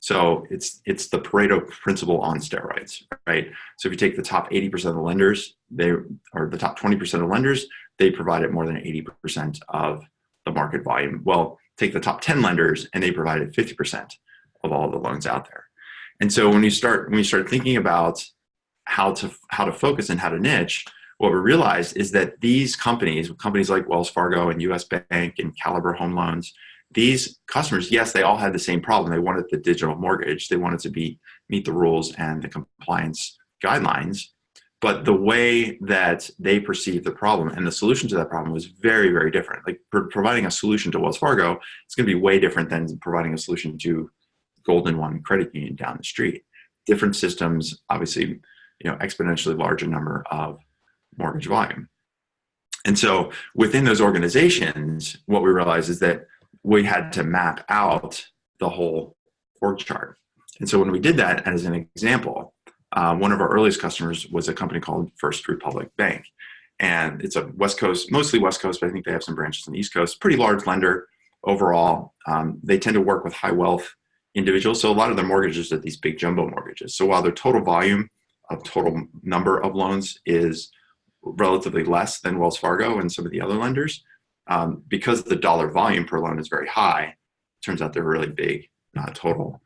So it's the Pareto principle on steroids, right? So if you take the top 80% of the lenders, or the top 20% of lenders, they provided more than 80% of the market volume. Well, take the top 10 lenders and they provided 50% of all the loans out there. And so when we start thinking about how to focus and how to niche, what we realized is that these companies like Wells Fargo and US Bank and Caliber Home Loans, these customers, yes, they all had the same problem. They wanted the digital mortgage. They wanted to meet the rules and the compliance guidelines. But the way that they perceived the problem and the solution to that problem was very, very different. Like providing a solution to Wells Fargo, it's going to be way different than providing a solution to Golden One Credit Union down the street. Different systems, obviously, exponentially larger number of mortgage volume. And so within those organizations, what we realized is that we had to map out the whole org chart. And so when we did that, as an example, one of our earliest customers was a company called First Republic Bank. And it's a West Coast, mostly West Coast, but I think they have some branches on the East Coast, pretty large lender overall. They tend to work with high wealth individuals. So a lot of their mortgages are these big jumbo mortgages. So while their total volume of total number of loans is relatively less than Wells Fargo and some of the other lenders, because the dollar volume per loan is very high, it turns out they're a really big total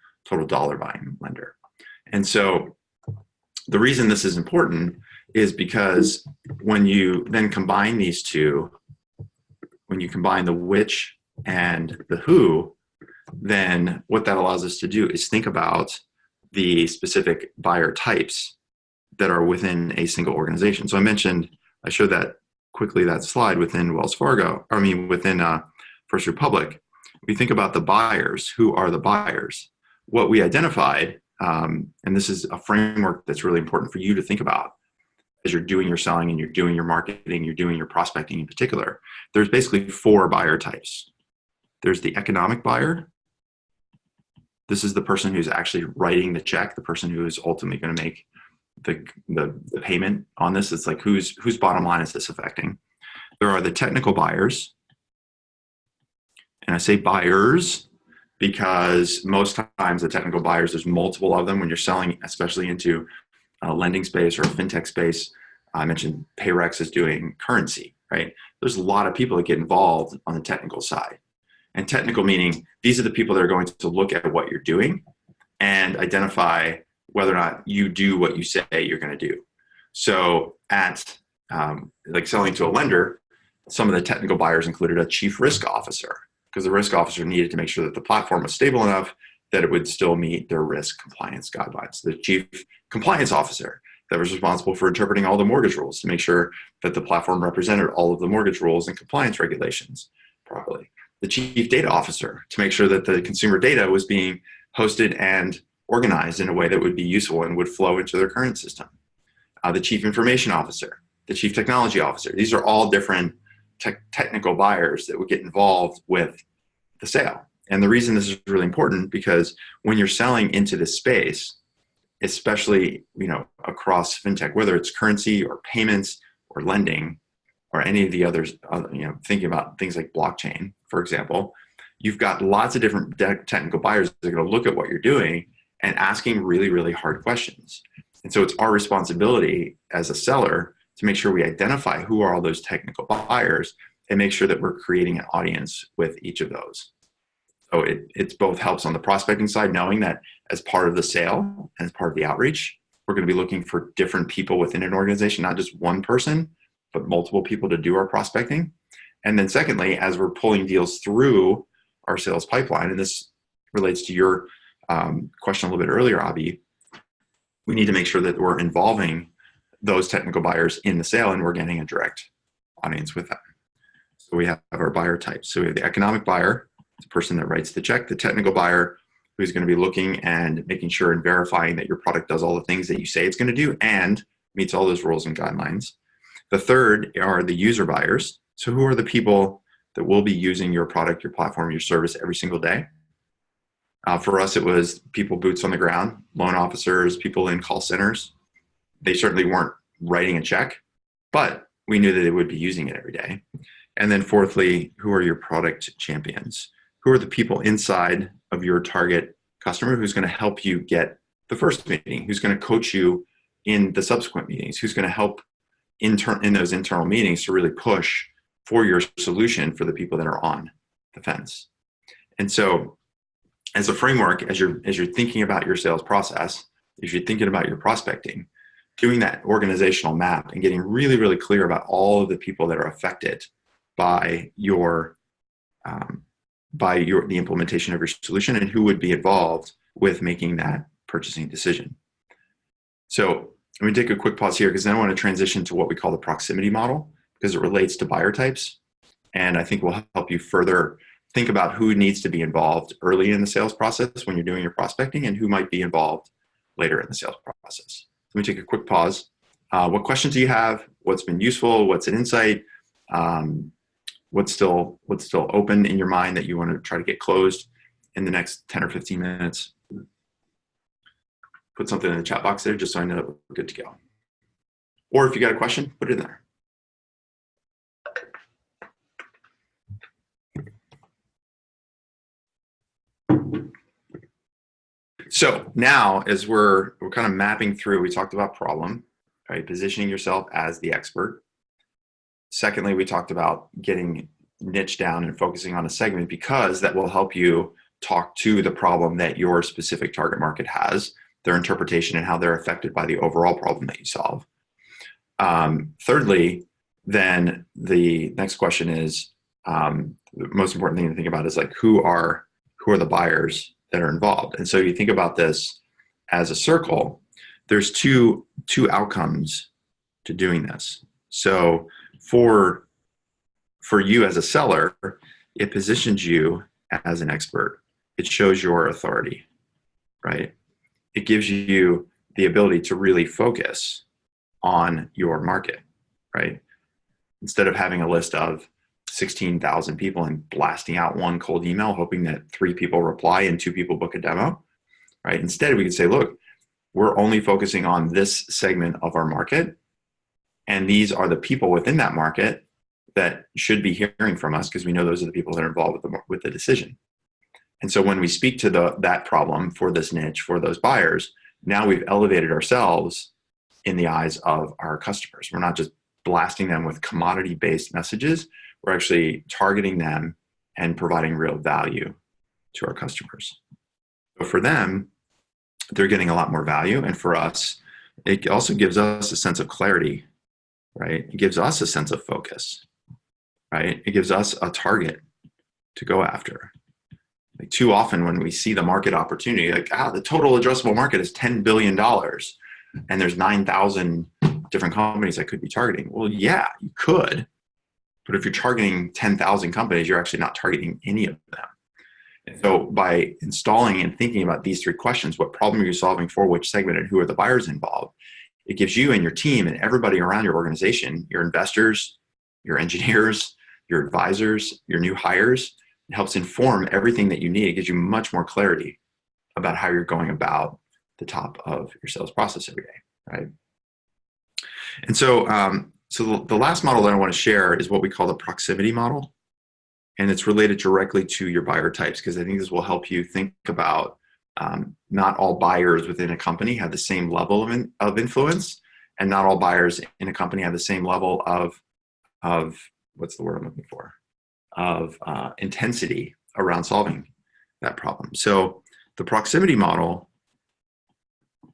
dollar volume lender. And so the reason this is important is because when you then combine these two, when you combine the which and the who, then what that allows us to do is think about the specific buyer types that are within a single organization. So I showed that quickly, that slide within within First Republic. We think about the buyers. Who are the buyers? What we identified, and this is a framework that's really important for you to think about as you're doing your selling and you're doing your marketing, you're doing your prospecting in particular. There's basically 4 buyer types. There's the economic buyer. This is the person who's actually writing the check, the person who is ultimately going to make the payment on this. It's like whose bottom line is this affecting? There are the technical buyers. And I say buyers because most times the technical buyers, there's multiple of them when you're selling, especially into a lending space or a FinTech space. I mentioned Payrex is doing currency, right? there's a lot of people that get involved on the technical side. And technical meaning these are the people that are going to look at what you're doing and identify whether or not you do what you say you're going to do. So at like selling to a lender, some of the technical buyers included a chief risk officer, because the risk officer needed to make sure that the platform was stable enough that it would still meet their risk compliance guidelines. The chief compliance officer that was responsible for interpreting all the mortgage rules to make sure that the platform represented all of the mortgage rules and compliance regulations properly. The chief data officer to make sure that the consumer data was being hosted and organized in a way that would be useful and would flow into their current system. The chief information officer, the chief technology officer. These are all different technical buyers that would get involved with the sale. And the reason this is really important, because when you're selling into this space, especially across fintech, whether it's currency or payments or lending or any of the others, thinking about things like blockchain, for example, you've got lots of different technical buyers that are going to look at what you're doing and asking really, really hard questions. And so it's our responsibility as a seller to make sure we identify who are all those technical buyers and make sure that we're creating an audience with each of those. So it's both helps on the prospecting side, knowing that as part of the sale and as part of the outreach, we're going to be looking for different people within an organization, not just one person, but multiple people to do our prospecting. And then secondly, as we're pulling deals through our sales pipeline, and this relates to your question a little bit earlier, Abhi, we need to make sure that we're involving those technical buyers in the sale and we're getting a direct audience with them. So we have our buyer types. So we have the economic buyer, the person that writes the check, the technical buyer, who's going to be looking and making sure and verifying that your product does all the things that you say it's going to do and meets all those rules and guidelines. The third are the user buyers. So who are the people that will be using your product, your platform, your service every single day? For us, it was people boots on the ground, loan officers, people in call centers. They certainly weren't writing a check, but we knew that they would be using it every day. And then fourthly, who are your product champions? Who are the people inside of your target customer who's going to help you get the first meeting, who's going to coach you in the subsequent meetings, who's going to help in those internal meetings to really push for your solution for the people that are on the fence. And so as a framework, as you're thinking about your sales process, as you're thinking about your prospecting, doing that organizational map and getting really, really clear about all of the people that are affected by the implementation of your solution and who would be involved with making that purchasing decision. So let me take a quick pause here, because then I want to transition to what we call the proximity model, because it relates to buyer types. And I think will help you further think about who needs to be involved early in the sales process when you're doing your prospecting and who might be involved later in the sales process. Let me take a quick pause. What questions do you have? What's been useful? What's an insight? What's still open in your mind that you want to try to get closed in the next 10 or 15 minutes? Put something in the chat box there just so I know that we're good to go. Or if you got a question, put it in there. So now, as we're kind of mapping through, we talked about problem, right? Positioning yourself as the expert. Secondly, we talked about getting niche down and focusing on a segment, because that will help you talk to the problem that your specific target market has, their interpretation, and how they're affected by the overall problem that you solve. Thirdly, then the next question is, the most important thing to think about is like, who are the buyers that are involved? And so you think about this as a circle. There's two outcomes to doing this. So for you as a seller, it positions you as an expert. It shows your authority, right? It gives you the ability to really focus on your market, right? Instead of having a list of 16,000 people and blasting out one cold email, hoping that 3 people reply and 2 people book a demo, right? Instead, we could say, look, we're only focusing on this segment of our market, and these are the people within that market that should be hearing from us, because we know those are the people that are involved with the decision. And so when we speak to that problem for this niche, for those buyers, now we've elevated ourselves in the eyes of our customers. We're not just blasting them with commodity-based messages. We're actually targeting them and providing real value to our customers. So for them, they're getting a lot more value. And for us, it also gives us a sense of clarity, right? It gives us a sense of focus, right? It gives us a target to go after. Like too often when we see the market opportunity, like, the total addressable market is $10 billion and there's 9,000 different companies I could be targeting. Well, yeah, you could, but if you're targeting 10,000 companies, you're actually not targeting any of them. And so by installing and thinking about these three questions, what problem are you solving for, which segment, and who are the buyers involved, it gives you and your team and everybody around your organization, your investors, your engineers, your advisors, your new hires, it helps inform everything that you need. It gives you much more clarity about how you're going about the top of your sales process every day, right? And so, the last model that I want to share is what we call the proximity model. And it's related directly to your buyer types, because I think this will help you think about not all buyers within a company have the same level of influence, and not all buyers in a company have the same level of what's the word I'm looking for? Of intensity around solving that problem. So the proximity model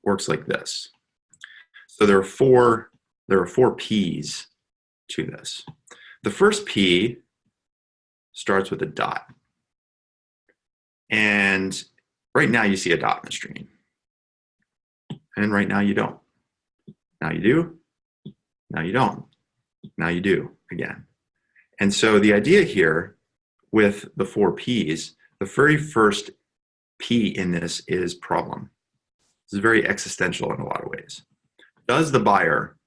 works like this. So there are four P's to this. The first P starts with a dot. And right now you see a dot on the screen. And right now you don't. Now you do. Now you don't. Now you do again. And so the idea here with the four P's, the very first P in this is problem. This is very existential in a lot of ways. Does the buyer,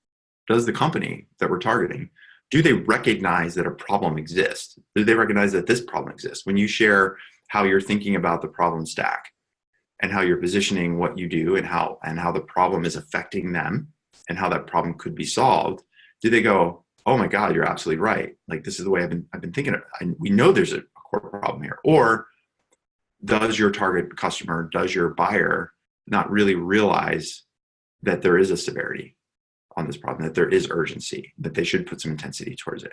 does the company that we're targeting, do they recognize that a problem exists? Do they recognize that this problem exists? When you share how you're thinking about the problem stack and how you're positioning what you do and how the problem is affecting them and how that problem could be solved, do they go, oh my God, you're absolutely right. Like, this is the way I've been thinking of it. We know there's a core problem here. Or does your target customer, does your buyer not really realize that there is a severity on this problem, that there is urgency, that they should put some intensity towards it?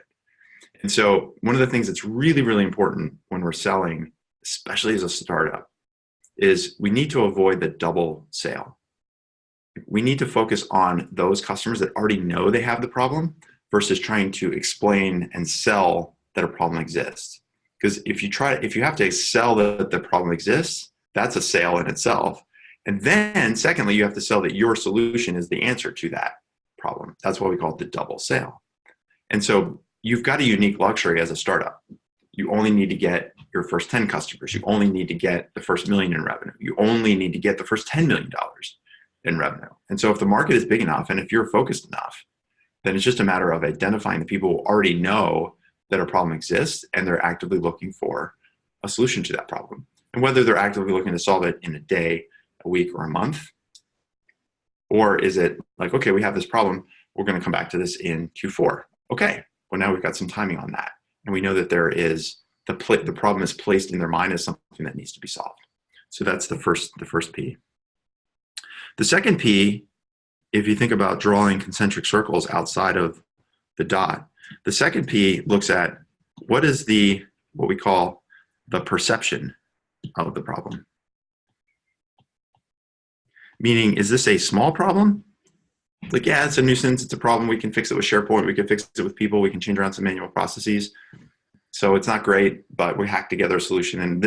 And so one of the things that's really, really important when we're selling, especially as a startup, is we need to avoid the double sale. We need to focus on those customers that already know they have the problem versus trying to explain and sell that a problem exists. Because if you have to sell that the problem exists, that's a sale in itself. And then secondly, you have to sell that your solution is the answer to that problem. That's why we call it the double sale. And so you've got a unique luxury as a startup. You only need to get your first 10 customers. You only need to get the first $1 million in revenue. You only need to get the first $10 million in revenue. And so if the market is big enough and if you're focused enough, then it's just a matter of identifying the people who already know that a problem exists and they're actively looking for a solution to that problem. And whether they're actively looking to solve it in a day, a week, or a month, or is it like, okay, we have this problem, we're going to come back to this in Q4. Okay, well, now we've got some timing on that. And we know that there is the problem is placed in their mind as something that needs to be solved. So that's the first P. The second P, if you think about drawing concentric circles outside of the dot, the second P looks at what we call the perception of the problem. Meaning, is this a small problem? Like, yeah, it's a nuisance, it's a problem, we can fix it with SharePoint, we can fix it with people, we can change around some manual processes. So it's not great, but we hacked together a solution and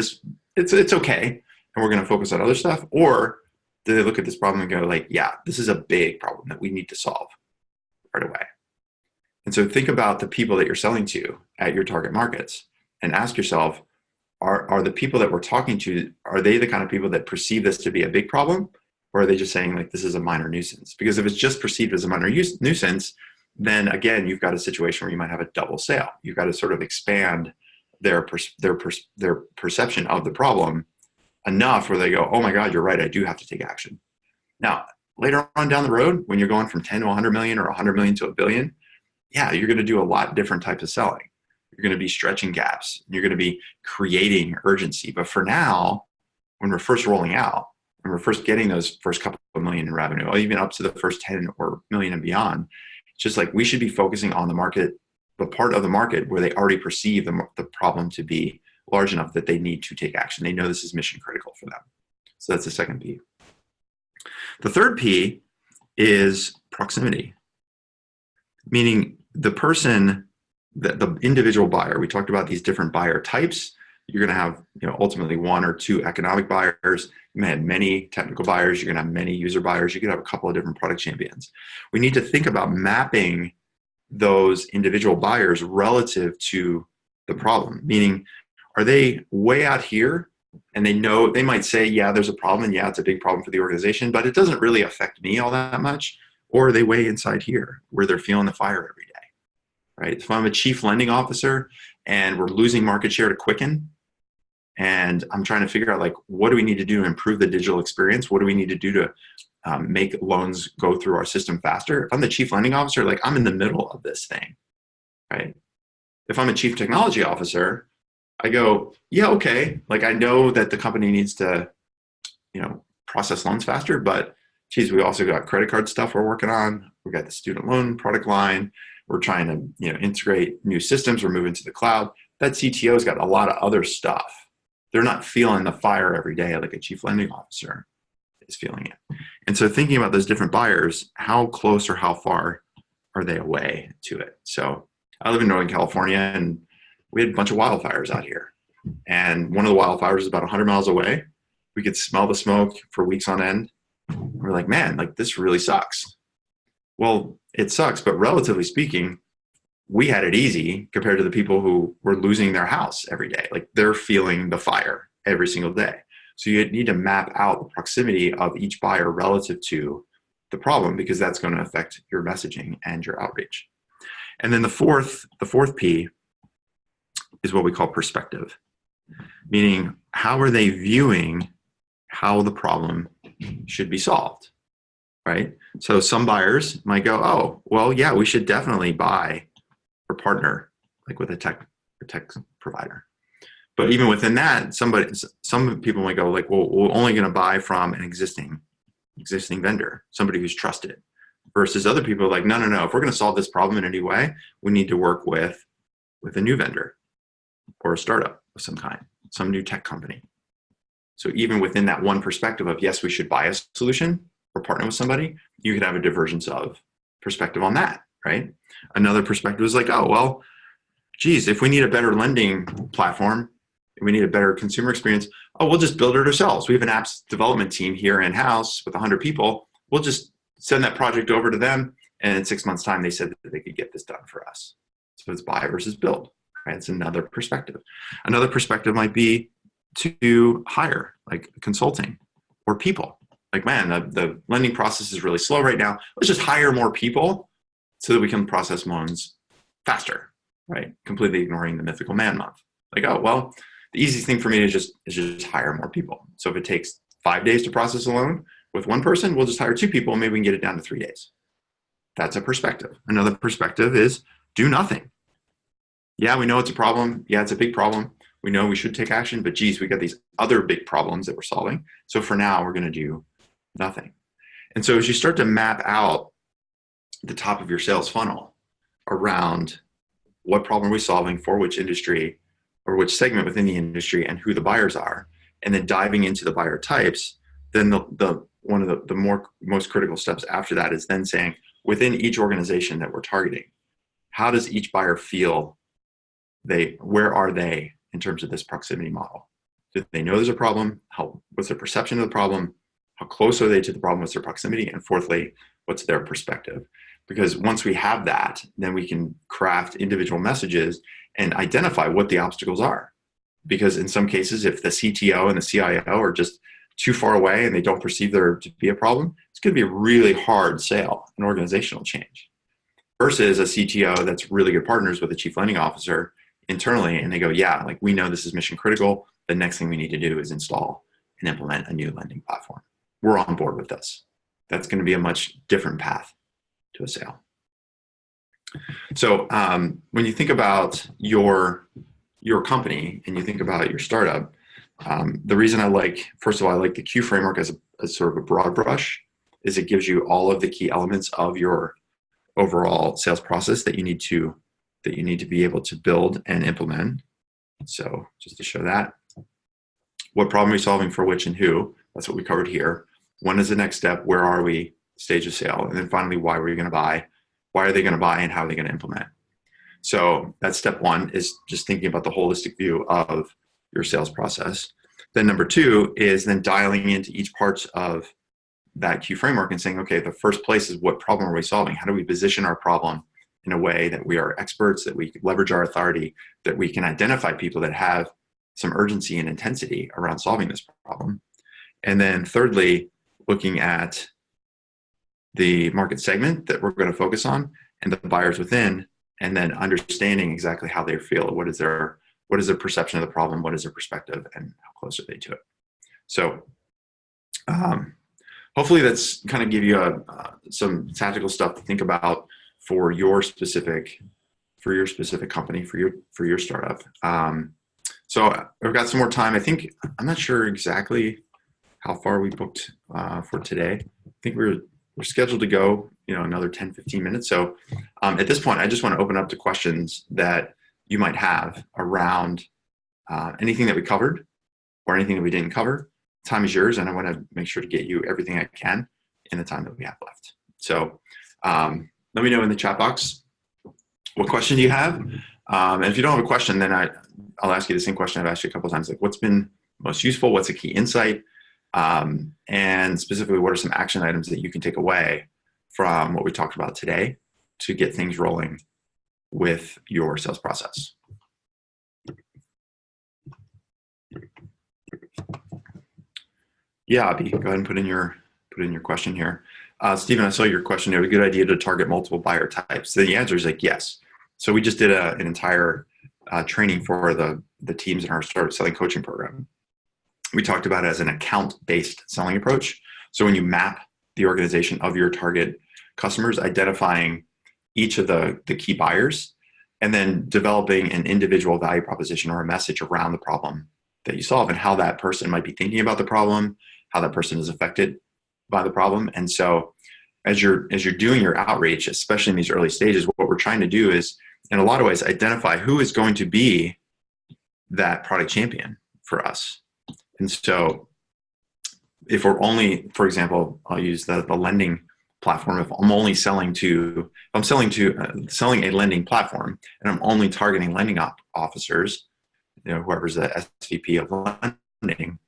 it's okay, and we're gonna focus on other stuff. Or do they look at this problem and go like, yeah, this is a big problem that we need to solve right away? And so think about the people that you're selling to at your target markets and ask yourself, are the people that we're talking to, are they the kind of people that perceive this to be a big problem? Or are they just saying like, this is a minor nuisance? Because if it's just perceived as a minor nuisance, then again, you've got a situation where you might have a double sale. You've got to sort of expand their perception of the problem enough where they go, oh my God, you're right, I do have to take action. Now, later on down the road, when you're going from 10 to 100 million or 100 million to $1 billion, yeah, you're going to do a lot different types of selling. You're going to be stretching gaps. You're going to be creating urgency. But for now, when we're first rolling out, when we're first getting those first couple of million in revenue, or even up to the first 10 or million and beyond, It's just like we should be focusing on the market, the part of the market where they already perceive the problem to be large enough that they need to take action. They know this is mission critical for them. So that's the second P. The third P is proximity, meaning the person, the individual buyer. We talked about these different buyer types. You're going to have, ultimately one or two economic buyers. You may have many technical buyers. You're going to have many user buyers. You could have a couple of different product champions. We need to think about mapping those individual buyers relative to the problem, meaning, are they way out here and they might say, yeah, there's a problem, and yeah, it's a big problem for the organization, but it doesn't really affect me all that much? Or are they way inside here where they're feeling the fire every day, right? If I'm a chief lending officer and we're losing market share to Quicken, and I'm trying to figure out, like, what do we need to do to improve the digital experience? What do we need to do to make loans go through our system faster? If I'm the chief lending officer, like, I'm in the middle of this thing, right? If I'm a chief technology officer, I go, yeah, okay. Like, I know that the company needs to, process loans faster, but geez, we also got credit card stuff we're working on. We got the student loan product line. We're trying to, integrate new systems. We're moving to the cloud. That CTO's got a lot of other stuff. They're not feeling the fire every day like a chief lending officer is feeling it. And so thinking about those different buyers, how close or how far are they away to it? So I live in Northern California, and we had a bunch of wildfires out here. And one of the wildfires is about 100 miles away. We could smell the smoke for weeks on end. We're like, man, like, this really sucks. Well, it sucks, but relatively speaking, we had it easy compared to the people who were losing their house every day. Like, they're feeling the fire every single day. So you need to map out the proximity of each buyer relative to the problem, because that's going to affect your messaging and your outreach. And then the fourth P is what we call perspective, meaning, how are they viewing how the problem should be solved, right? So some buyers might go, oh, well, yeah, we should definitely buy or partner, like, with a tech provider. But even within that, some people might go, like, well, we're only going to buy from an existing vendor, somebody who's trusted, versus other people like, no. If we're going to solve this problem in any way, we need to work with a new vendor or a startup of some kind, some new tech company. So even within that one perspective of, yes, we should buy a solution or partner with somebody, you could have a divergence of perspective on that, right? Another perspective is like, oh, well, geez, if we need a better lending platform, we need a better consumer experience, oh, we'll just build it ourselves. We have an apps development team here in-house with 100 people. We'll just send that project over to them, and in 6 months' time, they said that they could get this done for us. So it's buy versus build, right? It's another perspective. Another perspective might be to hire, like, consulting or people. Like, man, the lending process is really slow right now. Let's just hire more people so that we can process loans faster, right? Completely ignoring the mythical man month. Like, oh, well, the easiest thing for me is just hire more people. So if it takes 5 days to process a loan with one person, we'll just hire 2 people, and maybe we can get it down to 3 days. That's a perspective. Another perspective is do nothing. Yeah, we know it's a problem. Yeah, it's a big problem. We know we should take action, but geez, we got these other big problems that we're solving. So for now, we're going to do nothing. And so as you start to map out the top of your sales funnel around what problem are we solving for which industry or which segment within the industry and who the buyers are, and then diving into the buyer types, then one of the most critical steps after that is then saying, within each organization that we're targeting, how does each buyer feel? Where are they in terms of this proximity model? Do they know there's a problem? What's their perception of the problem? How close are they to the problem? What's their proximity? And fourthly, what's their perspective? Because once we have that, then we can craft individual messages and identify what the obstacles are. Because in some cases, if the CTO and the CIO are just too far away and they don't perceive there to be a problem, it's going to be a really hard sale, an organizational change. Versus a CTO that's really good partners with a chief lending officer internally, and they go, yeah, like, we know this is mission critical. The next thing we need to do is install and implement a new lending platform. We're on board with this. That's going to be a much different path to a sale. So when you think about your company and you think about your startup, the reason first of all, I like the Q framework as sort of a broad brush is it gives you all of the key elements of your overall sales process that you need to be able to build and implement. So just to show that, what problem are we solving for which and who? That's what we covered here. When is the next step? Where are we? Stage of sale. And then finally, why were you going to buy? Why are they going to buy and how are they going to implement? So that's step one, is just thinking about the holistic view of your sales process. Then number two is then dialing into each part of that Q framework and saying, okay, the first place is what problem are we solving? How do we position our problem in a way that we are experts, that we leverage our authority, that we can identify people that have some urgency and intensity around solving this problem? And then thirdly, looking at the market segment that we're going to focus on and the buyers within, and then understanding exactly how they feel. What is their perception of the problem? What is their perspective, and how close are they to it? So hopefully that's kind of give you some tactical stuff to think about for your specific company, for your startup. So I've got some more time. I'm not sure exactly how far we booked for today. I think we're scheduled to go, another 10, 15 minutes. So at this point, I just want to open up to questions that you might have around anything that we covered or anything that we didn't cover. Time is yours, and I want to make sure to get you everything I can in the time that we have left. So let me know in the chat box what question do you have. And if you don't have a question, then I'll ask you the same question I've asked you a couple of times, like what's been most useful, what's a key insight, and specifically what are some action items that you can take away from what we talked about today to get things rolling with your sales process. Yeah, Abby, go ahead and put in your question here. Stephen, I saw your question. It was a good idea to target multiple buyer types. So the answer is yes. So we just did an entire training for the teams in our Start Selling coaching program. We talked about it as an account-based selling approach. So when you map the organization of your target customers, identifying each of the key buyers, and then developing an individual value proposition or a message around the problem that you solve and how that person might be thinking about the problem, how that person is affected by the problem. And so as you're doing your outreach, especially in these early stages, what we're trying to do is, in a lot of ways, identify who is going to be that product champion for us. And so if we're only, for example, I'll use the lending platform. If I'm selling a lending platform and I'm only targeting lending officers, whoever's the SVP of lending,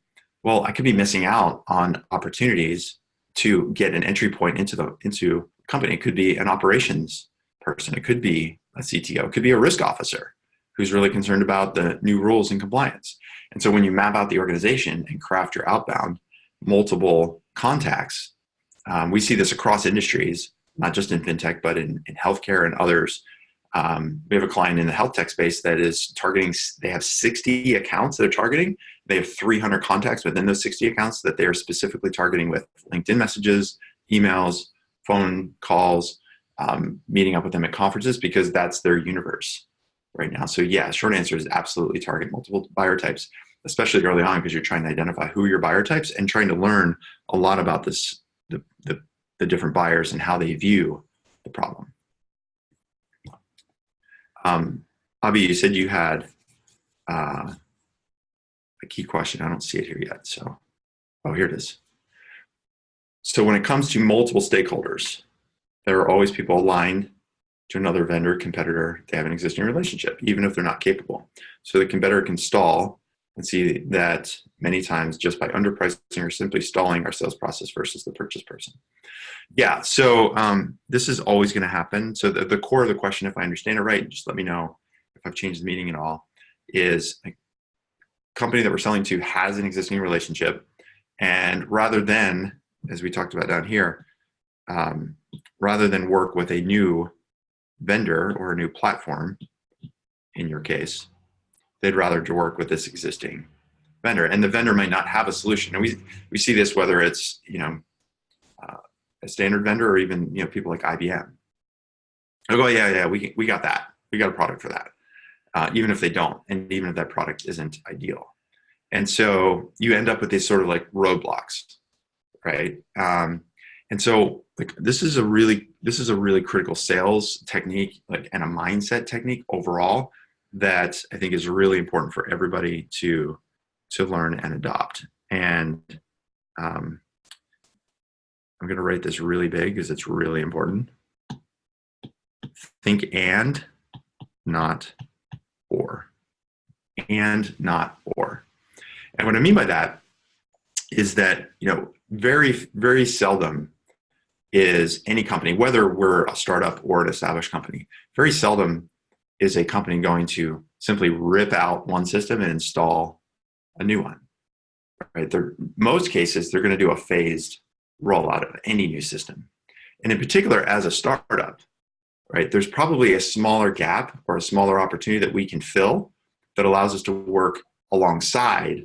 well, I could be missing out on opportunities to get an entry point into the company. It could be an operations person. It could be a CTO. It could be a risk officer who's really concerned about the new rules and compliance. And so when you map out the organization and craft your outbound, multiple contacts, we see this across industries, not just in FinTech, but in healthcare and others. We have a client in the health tech space that is targeting, they have 60 accounts they're targeting. They have 300 contacts within those 60 accounts that they are specifically targeting with LinkedIn messages, emails, phone calls, meeting up with them at conferences, because that's their universe right now. So yeah, short answer is absolutely target multiple buyer types, especially early on, because you're trying to identify who are your buyer types and trying to learn a lot about the different buyers and how they view the problem. Abby, you said you had a key question. I don't see it here yet. So, oh, here it is. So when it comes to multiple stakeholders, there are always people aligned to another vendor, competitor. They have an existing relationship, even if they're not capable. So the competitor can stall and see that many times just by underpricing or simply stalling our sales process versus the purchase person. Yeah, so this is always going to happen. So the core of the question, if I understand it right, just let me know if I've changed the meaning at all, is a company that we're selling to has an existing relationship. And rather than, as we talked about down here, rather than work with a new vendor or a new platform, in your case, they'd rather to work with this existing vendor. And the vendor might not have a solution. And we see this whether it's, a standard vendor or even, people like IBM. They'll go, yeah, we got that. We got a product for that. Even if they don't, and even if that product isn't ideal. And so you end up with these sort of like roadblocks, right? And so like this is a really critical sales technique, like, and a mindset technique overall that I think is really important for everybody to learn and adopt. And um, I'm going to write this really big because it's really important. Think and, not or. And, not or. And what I mean by that is that, very, very seldom is any company, whether we're a startup or an established company, very seldom is a company going to simply rip out one system and install a new one, right? Most cases, they're going to do a phased rollout of any new system. And in particular, as a startup, right, there's probably a smaller gap or a smaller opportunity that we can fill that allows us to work alongside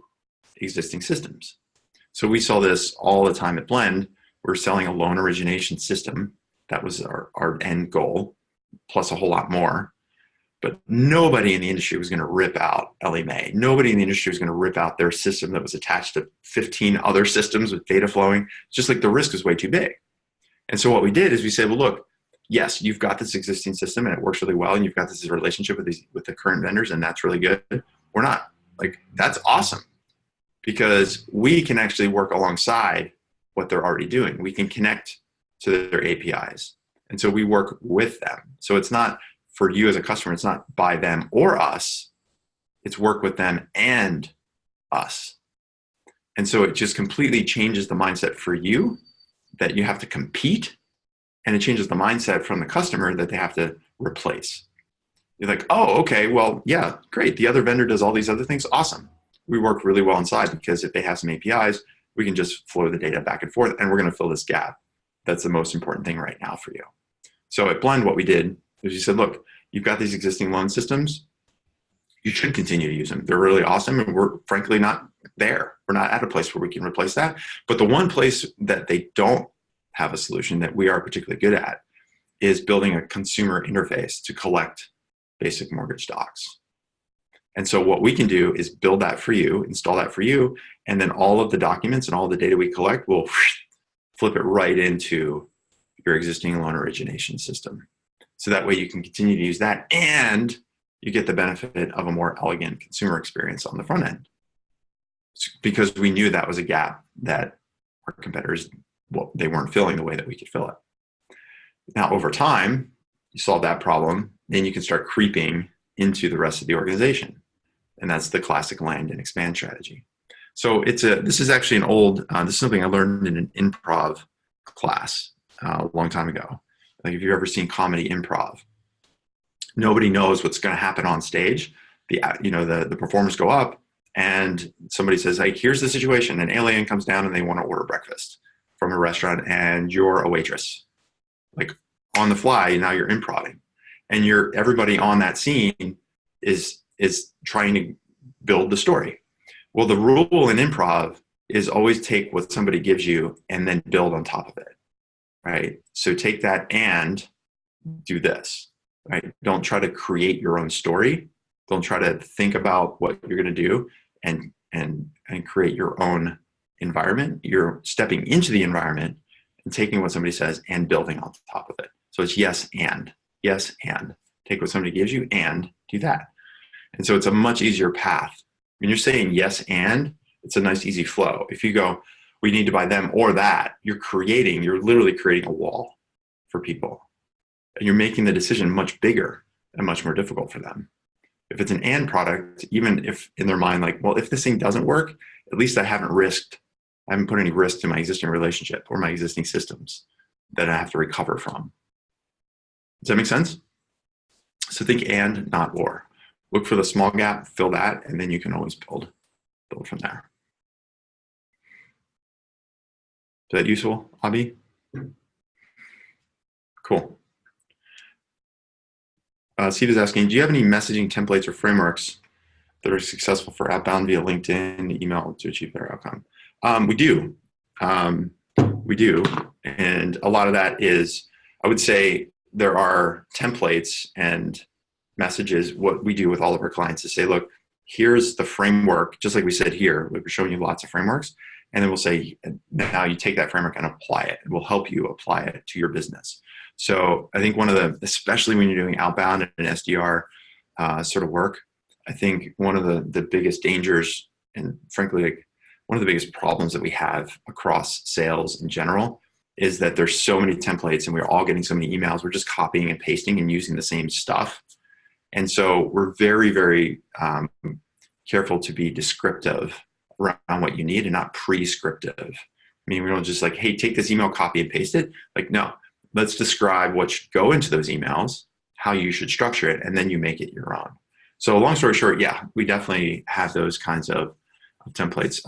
existing systems. So we saw this all the time at Blend. We're selling a loan origination system. That was our end goal, plus a whole lot more. But nobody in the industry was going to rip out Ellie Mae. Nobody in the industry was going to rip out their system that was attached to 15 other systems with data flowing. It's just like the risk was way too big. And so what we did is we said, well, look, yes, you've got this existing system and it works really well, and you've got this relationship with the current vendors, and that's really good. We're not like, that's awesome, because we can actually work alongside what they're already doing. We can connect to their APIs. And so we work with them. So it's not for you as a customer, it's not by them or us, it's work with them and us. And so it just completely changes the mindset for you that you have to compete, and it changes the mindset from the customer that they have to replace. You're like, oh, okay, well, yeah, great. The other vendor does all these other things. Awesome. We work really well inside, because if they have some APIs, we can just flow the data back and forth, and we're going to fill this gap. That's the most important thing right now for you. So at Blend, what we did is we said, look, you've got these existing loan systems. You should continue to use them. They're really awesome, and we're frankly not there. We're not at a place where we can replace that. But the one place that they don't have a solution that we are particularly good at is building a consumer interface to collect basic mortgage docs. And so what we can do is build that for you, install that for you, and then all of the documents and all the data we collect will flip it right into your existing loan origination system. So that way you can continue to use that, and you get the benefit of a more elegant consumer experience on the front end. Because we knew that was a gap that our competitors, well, they weren't filling the way that we could fill it. Now, over time, you solve that problem, then you can start creeping into the rest of the organization. And that's the classic land and expand strategy. So this is actually an old, this is something I learned in an improv class a long time ago. Like, if you've ever seen comedy improv, nobody knows what's going to happen on stage. The performers go up and somebody says, hey, here's the situation. An alien comes down and they want to order breakfast from a restaurant, and you're a waitress. Like, on the fly, now you're improvising. And everybody on that scene is trying to build the story. Well, the rule in improv is always take what somebody gives you and then build on top of it, right? So take that and do this, right? Don't try to create your own story. Don't try to think about what you're going to do and create your own environment. You're stepping into the environment and taking what somebody says and building on top of it. So it's yes and take what somebody gives you and do that. And so it's a much easier path. When you're saying yes and, it's a nice easy flow. If you go, we need to buy them or that, you're literally creating a wall for people. And you're making the decision much bigger and much more difficult for them. If it's an and product, even if in their mind, like, well, if this thing doesn't work, at least I haven't put any risk to my existing relationship or my existing systems that I have to recover from. Does that make sense? So think and, not or. Look for the small gap, fill that, and then you can always build from there. Is that useful, Abhi? Cool. Steve is asking, do you have any messaging templates or frameworks that are successful for outbound via LinkedIn, email to achieve better outcome? We do. We do. And a lot of that is, I would say, there are templates and messages. What we do with all of our clients is say, look, here's the framework, just like we said here, we're showing you lots of frameworks. And then we'll say, now you take that framework and apply it. It will help you apply it to your business. So I think especially when you're doing outbound and SDR sort of work, I think one of the biggest dangers, and frankly, like one of the biggest problems that we have across sales in general, is that there's so many templates and we're all getting so many emails. We're just copying and pasting and using the same stuff. And so we're very, very careful to be descriptive around what you need and not prescriptive. I mean, we don't just like, hey, take this email, copy and paste it. Like, no, let's describe what should go into those emails, how you should structure it, and then you make it your own. So long story short, yeah, we definitely have those kinds of templates.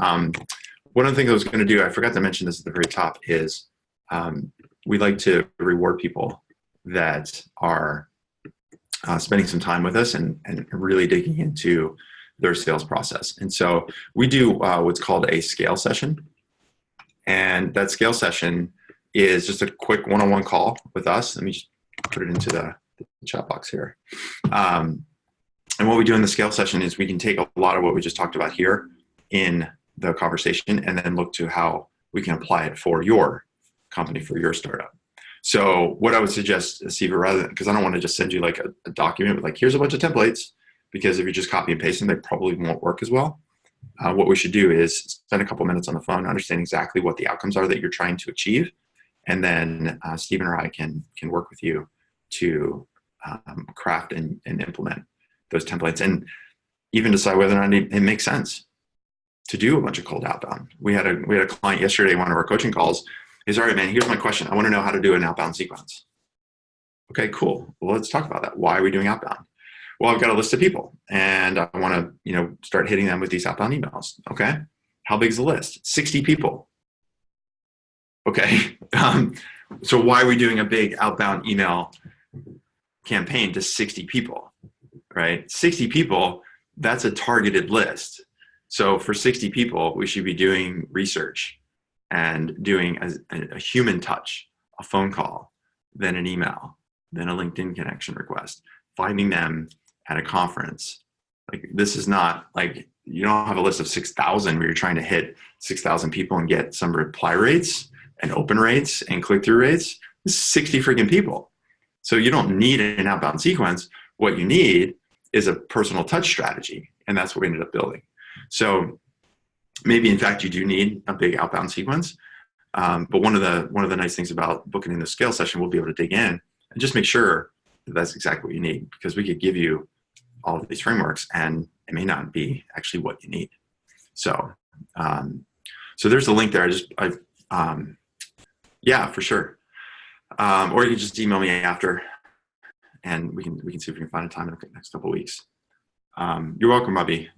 One of the things I was going to do, I forgot to mention this at the very top, is we like to reward people that are spending some time with us and really digging into their sales process. And so we do what's called a scale session. And that scale session is just a quick one-on-one call with us. Let me just put it into the chat box here. And what we do in the scale session is we can take a lot of what we just talked about here in the conversation and then look to how we can apply it for your company, for your startup. So what I would suggest, Siva, because I don't want to just send you like a document with like, here's a bunch of templates, because if you just copy and paste them, they probably won't work as well. What we should do is spend a couple minutes on the phone, understand exactly what the outcomes are that you're trying to achieve. And then Stephen or I can work with you to craft and implement those templates and even decide whether or not it makes sense to do a bunch of cold outbound. We had a client yesterday, one of our coaching calls. He's, all right, man, here's my question. I want to know how to do an outbound sequence. Okay, cool. Well, let's talk about that. Why are we doing outbound? Well, I've got a list of people and I want to, start hitting them with these outbound emails. Okay. How big is the list? 60 people. Okay. So why are we doing a big outbound email campaign to 60 people, right? 60 people, that's a targeted list. So for 60 people, we should be doing research and doing a human touch, a phone call, then an email, then a LinkedIn connection request, finding them at a conference. Like, this is not like, you don't have a list of 6,000 where you're trying to hit 6,000 people and get some reply rates and open rates and click-through rates. This is 60 freaking people. So you don't need an outbound sequence. What you need is a personal touch strategy. And that's what we ended up building. So maybe in fact you do need a big outbound sequence. But one of the nice things about booking in the scale session, we'll be able to dig in and just make sure that that's exactly what you need, because we could give you all of these frameworks and it may not be actually what you need. So, so there's a link there. Yeah, for sure. Or you can just email me after and we can see if we can find a time in the next couple of weeks. You're welcome, Robbie.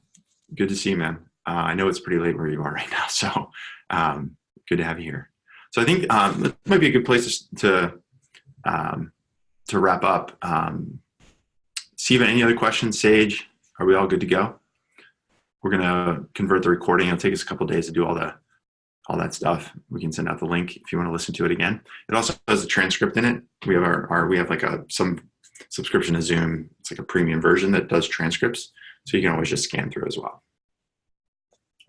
Good to see you, man. I know it's pretty late where you are right now, so good to have you here. So I think it might be a good place to wrap up. Siva, any other questions? Sage, are we all good to go? We're gonna convert the recording. It'll take us a couple of days to do all that stuff. We can send out the link if you want to listen to it again. It also has a transcript in it. We have like some subscription to Zoom. It's like a premium version that does transcripts, so you can always just scan through as well.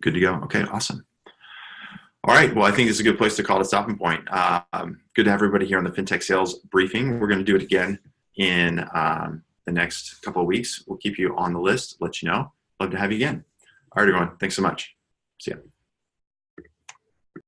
Good to go. Okay, awesome. All right. Well, I think this is a good place to call it a stopping point. Good to have everybody here on the FinTech Sales Briefing. We're going to do it again in the next couple of weeks. We'll keep you on the list, let you know. Love to have you again. All right, everyone. Thanks so much. See ya.